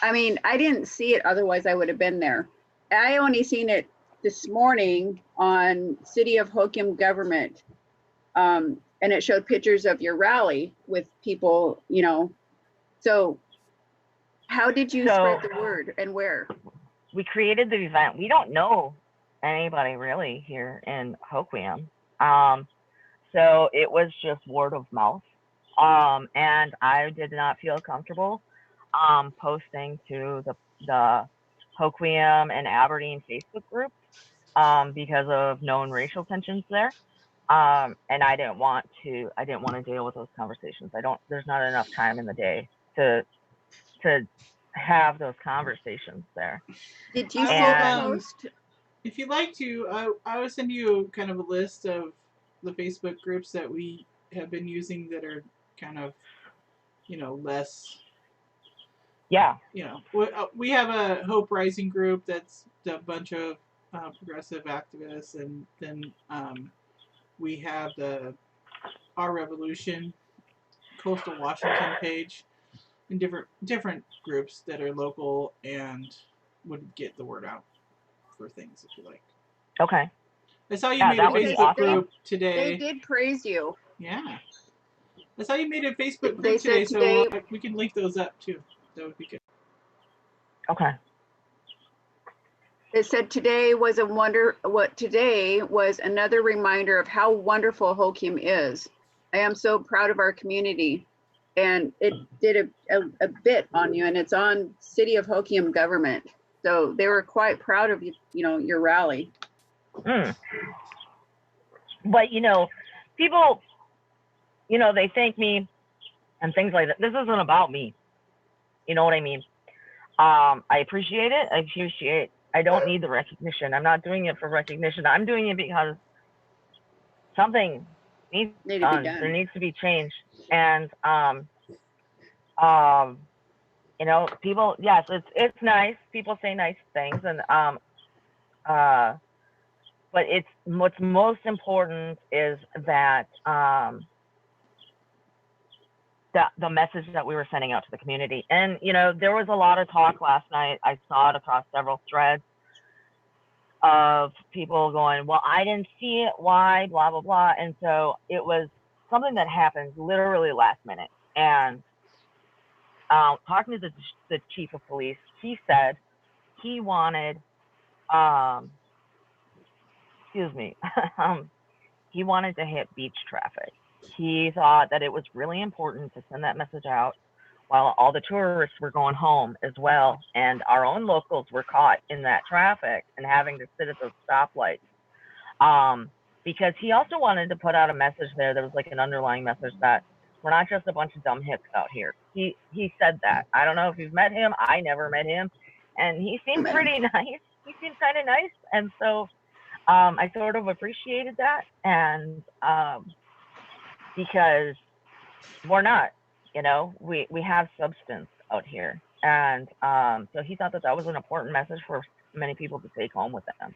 I mean, I didn't see it, otherwise I would have been there. I only seen it this morning on City of Hoquiam government, and it showed pictures of your rally with people, you know. So how did you spread the word, and where? We created the event. We don't know anybody really here in Hoquiam. So it was just word of mouth. And I did not feel comfortable posting to the Hoquiam and Aberdeen Facebook group because of known racial tensions there. And I didn't want to deal with those conversations. There's not enough time in the day to have those conversations there. Did you post? If you'd like to, I will send you kind of a list of the Facebook groups that we have been using that are kind of, you know, less. Yeah. You know, we have a Hope Rising group that's a bunch of progressive activists, and then we have the Our Revolution Coastal Washington page, and different groups that are local and would get the word out for things if you like. Okay. I saw you made a Facebook group today. They did praise you. Yeah. I saw you made a Facebook group today, so we can link those up too. That would be good. Okay. It said today was another reminder of how wonderful Hoquiam is. I am so proud of our community. And it did a bit on you, and it's on City of Hoquiam government. So they were quite proud of you, you know, your rally. But, you know, people, you know, they thank me and things like that. This isn't about me. You know what I mean? I appreciate it. I don't need the recognition. I'm not doing it for recognition. I'm doing it because something needs to be done. There needs to be change. And, you know, people, yes, it's nice. People say nice things, and but what's most important is that the message that we were sending out to the community. And, you know, there was a lot of talk last night. I saw it across several threads of people going, well, I didn't see it, why, blah, blah, blah. And so it was something that happened literally last minute. And talking to the chief of police, he said he wanted, he wanted to hit beach traffic. He thought that it was really important to send that message out while all the tourists were going home as well, and our own locals were caught in that traffic and having to sit at those stoplights. Because he also wanted to put out a message there. There was like an underlying message that we're not just a bunch of dumb hicks out here. He said that. I don't know if you've met him. I never met him, and he seemed pretty nice. He seemed kind of nice, and so I sort of appreciated that, and because we're not, you know, we have substance out here, and so he thought that was an important message for many people to take home with them,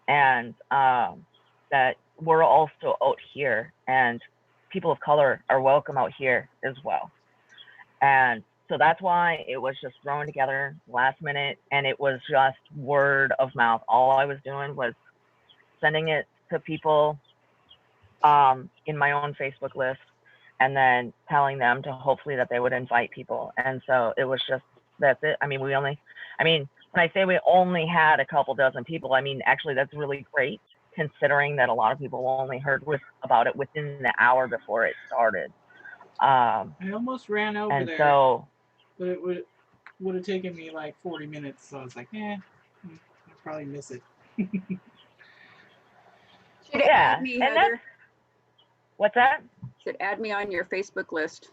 and that we're also out here, and people of color are welcome out here as well. And so that's why it was just thrown together last minute, and it was just word of mouth. All I was doing was sending it to people in my own Facebook list, and then telling them to hopefully that they would invite people. And so it was just, that's it. I mean, when I say we only had a couple dozen people, I mean, actually that's really great. considering that a lot of people only heard about it within the hour before it started. I almost ran over and there, so, but it would have taken me like 40 minutes. So I was like, I'll probably miss it. Should yeah, add me, and Heather. What's that? Should add me on your Facebook list.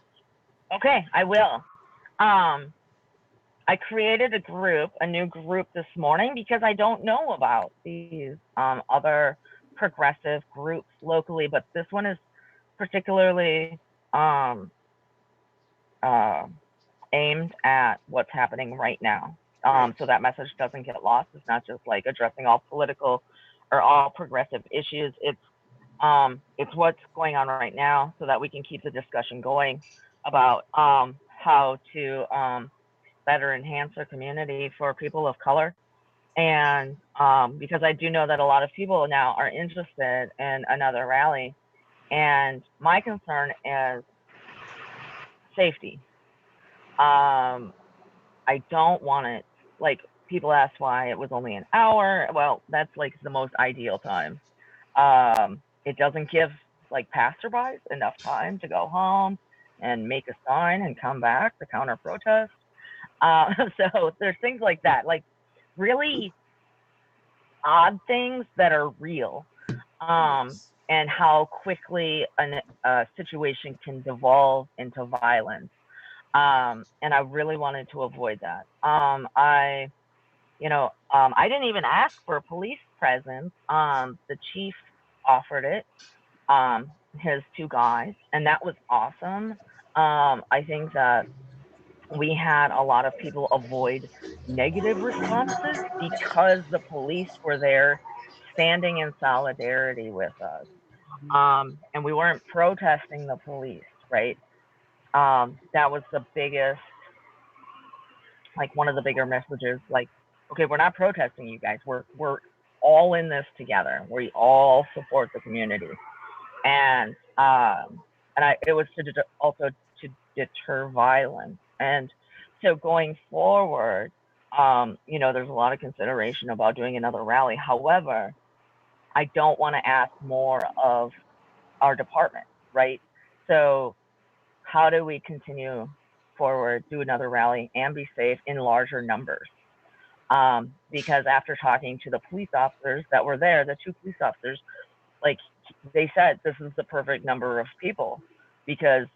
Okay, I will. I created a new group this morning because I don't know about these other progressive groups locally, but this one is particularly aimed at what's happening right now. So that message doesn't get lost. It's not just like addressing all political or all progressive issues. It's what's going on right now so that we can keep the discussion going about how to better enhance our community for people of color. And because I do know that a lot of people now are interested in another rally. And my concern is safety. I don't want it, like, people ask why it was only an hour. Well, that's like the most ideal time. It doesn't give like passerbys enough time to go home and make a sign and come back to counter protest. So there's things like that, like really odd things that are real, and how quickly a situation can devolve into violence. And I really wanted to avoid that. I didn't even ask for police presence. The chief offered it, his two guys, and that was awesome. I think that we had a lot of people avoid negative responses because the police were there standing in solidarity with us. And we weren't protesting the police, right? That was the biggest, like one of the bigger messages, like, okay, we're not protesting you guys. We're all in this together. We all support the community. And it was also to deter violence. And so going forward, there's a lot of consideration about doing another rally. However, I don't want to ask more of our department, right? So how do we continue forward, do another rally, and be safe in larger numbers? Because after talking to the police officers that were there, the two police officers, like, they said this is the perfect number of people, because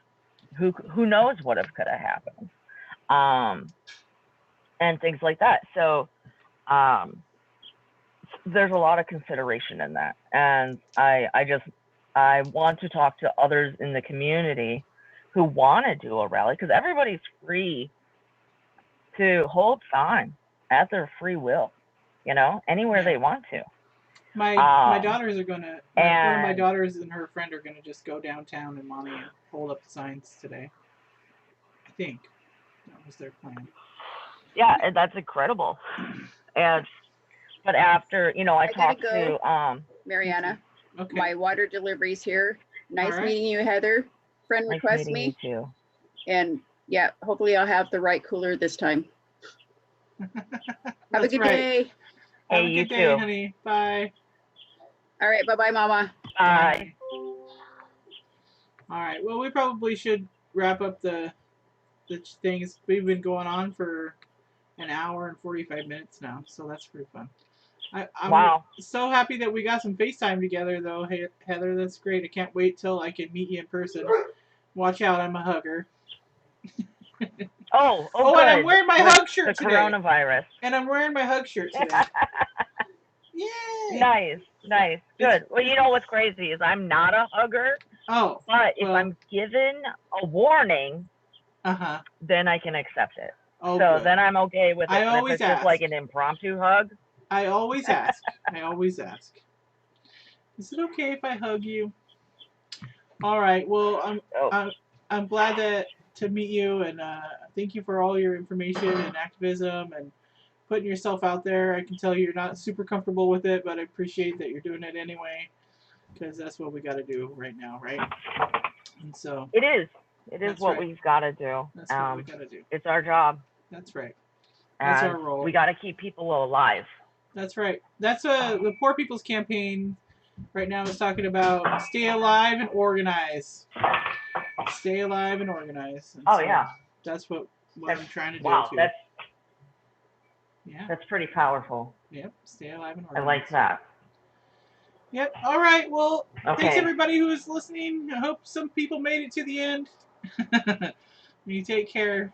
who knows what could have happened, and things like that. So there's a lot of consideration in that, and I want to talk to others in the community who want to do a rally, because everybody's free to hold signs at their free will, anywhere they want to. My daughters are gonna. One of my daughters and her friend are gonna just go downtown in Monty and hold up the signs today. I think that was their plan. Yeah, and that's incredible. But after, I talked to Marianna. Okay. My water delivery's here. Nice meeting you, Heather. Friend request me. You too. And yeah, hopefully I'll have the right cooler this time. Have a good day. Have a good day, honey. Bye. All right. Bye-bye, Mama. Bye. All right. Well, we probably should wrap up the things. We've been going on for an hour and 45 minutes now, so that's pretty fun. I'm so happy that we got some FaceTime together, though, Heather. That's great. I can't wait till I can meet you in person. Watch out, I'm a hugger. Oh, and I'm wearing my hug shirt today. Coronavirus. And I'm wearing my hug shirt today. Yay! Nice. Good. Well, you know what's crazy is I'm not a hugger. Oh. But if I'm given a warning, then I can accept it. Oh, so good. Then I'm okay with it. I always if it's just like an impromptu hug. I always ask. Is it okay if I hug you? All right. Well, I'm glad to meet you, and thank you for all your information and activism and putting yourself out there. I can tell you're not super comfortable with it, but I appreciate that you're doing it anyway, because that's what we got to do right now, right? And so it is. It is what we've got to do. That's what we got to do. It's our job. That's right. That's our role. We got to keep people alive. That's right. That's the Poor People's Campaign right now is talking about stay alive and organize. Stay alive and organize. And Oh, so yeah. that's what I'm trying to do wow, too. That's pretty powerful. Yep. Stay alive and organize. I like that. Yep. All right. Well, Okay. thanks everybody who is listening. I hope some people made it to the end. You take care.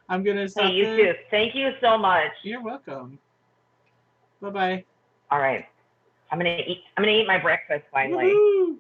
I'm gonna stop. Hey, you too. Thank you so much. You're welcome. Bye bye. All right. I'm gonna eat my breakfast finally. Woohoo!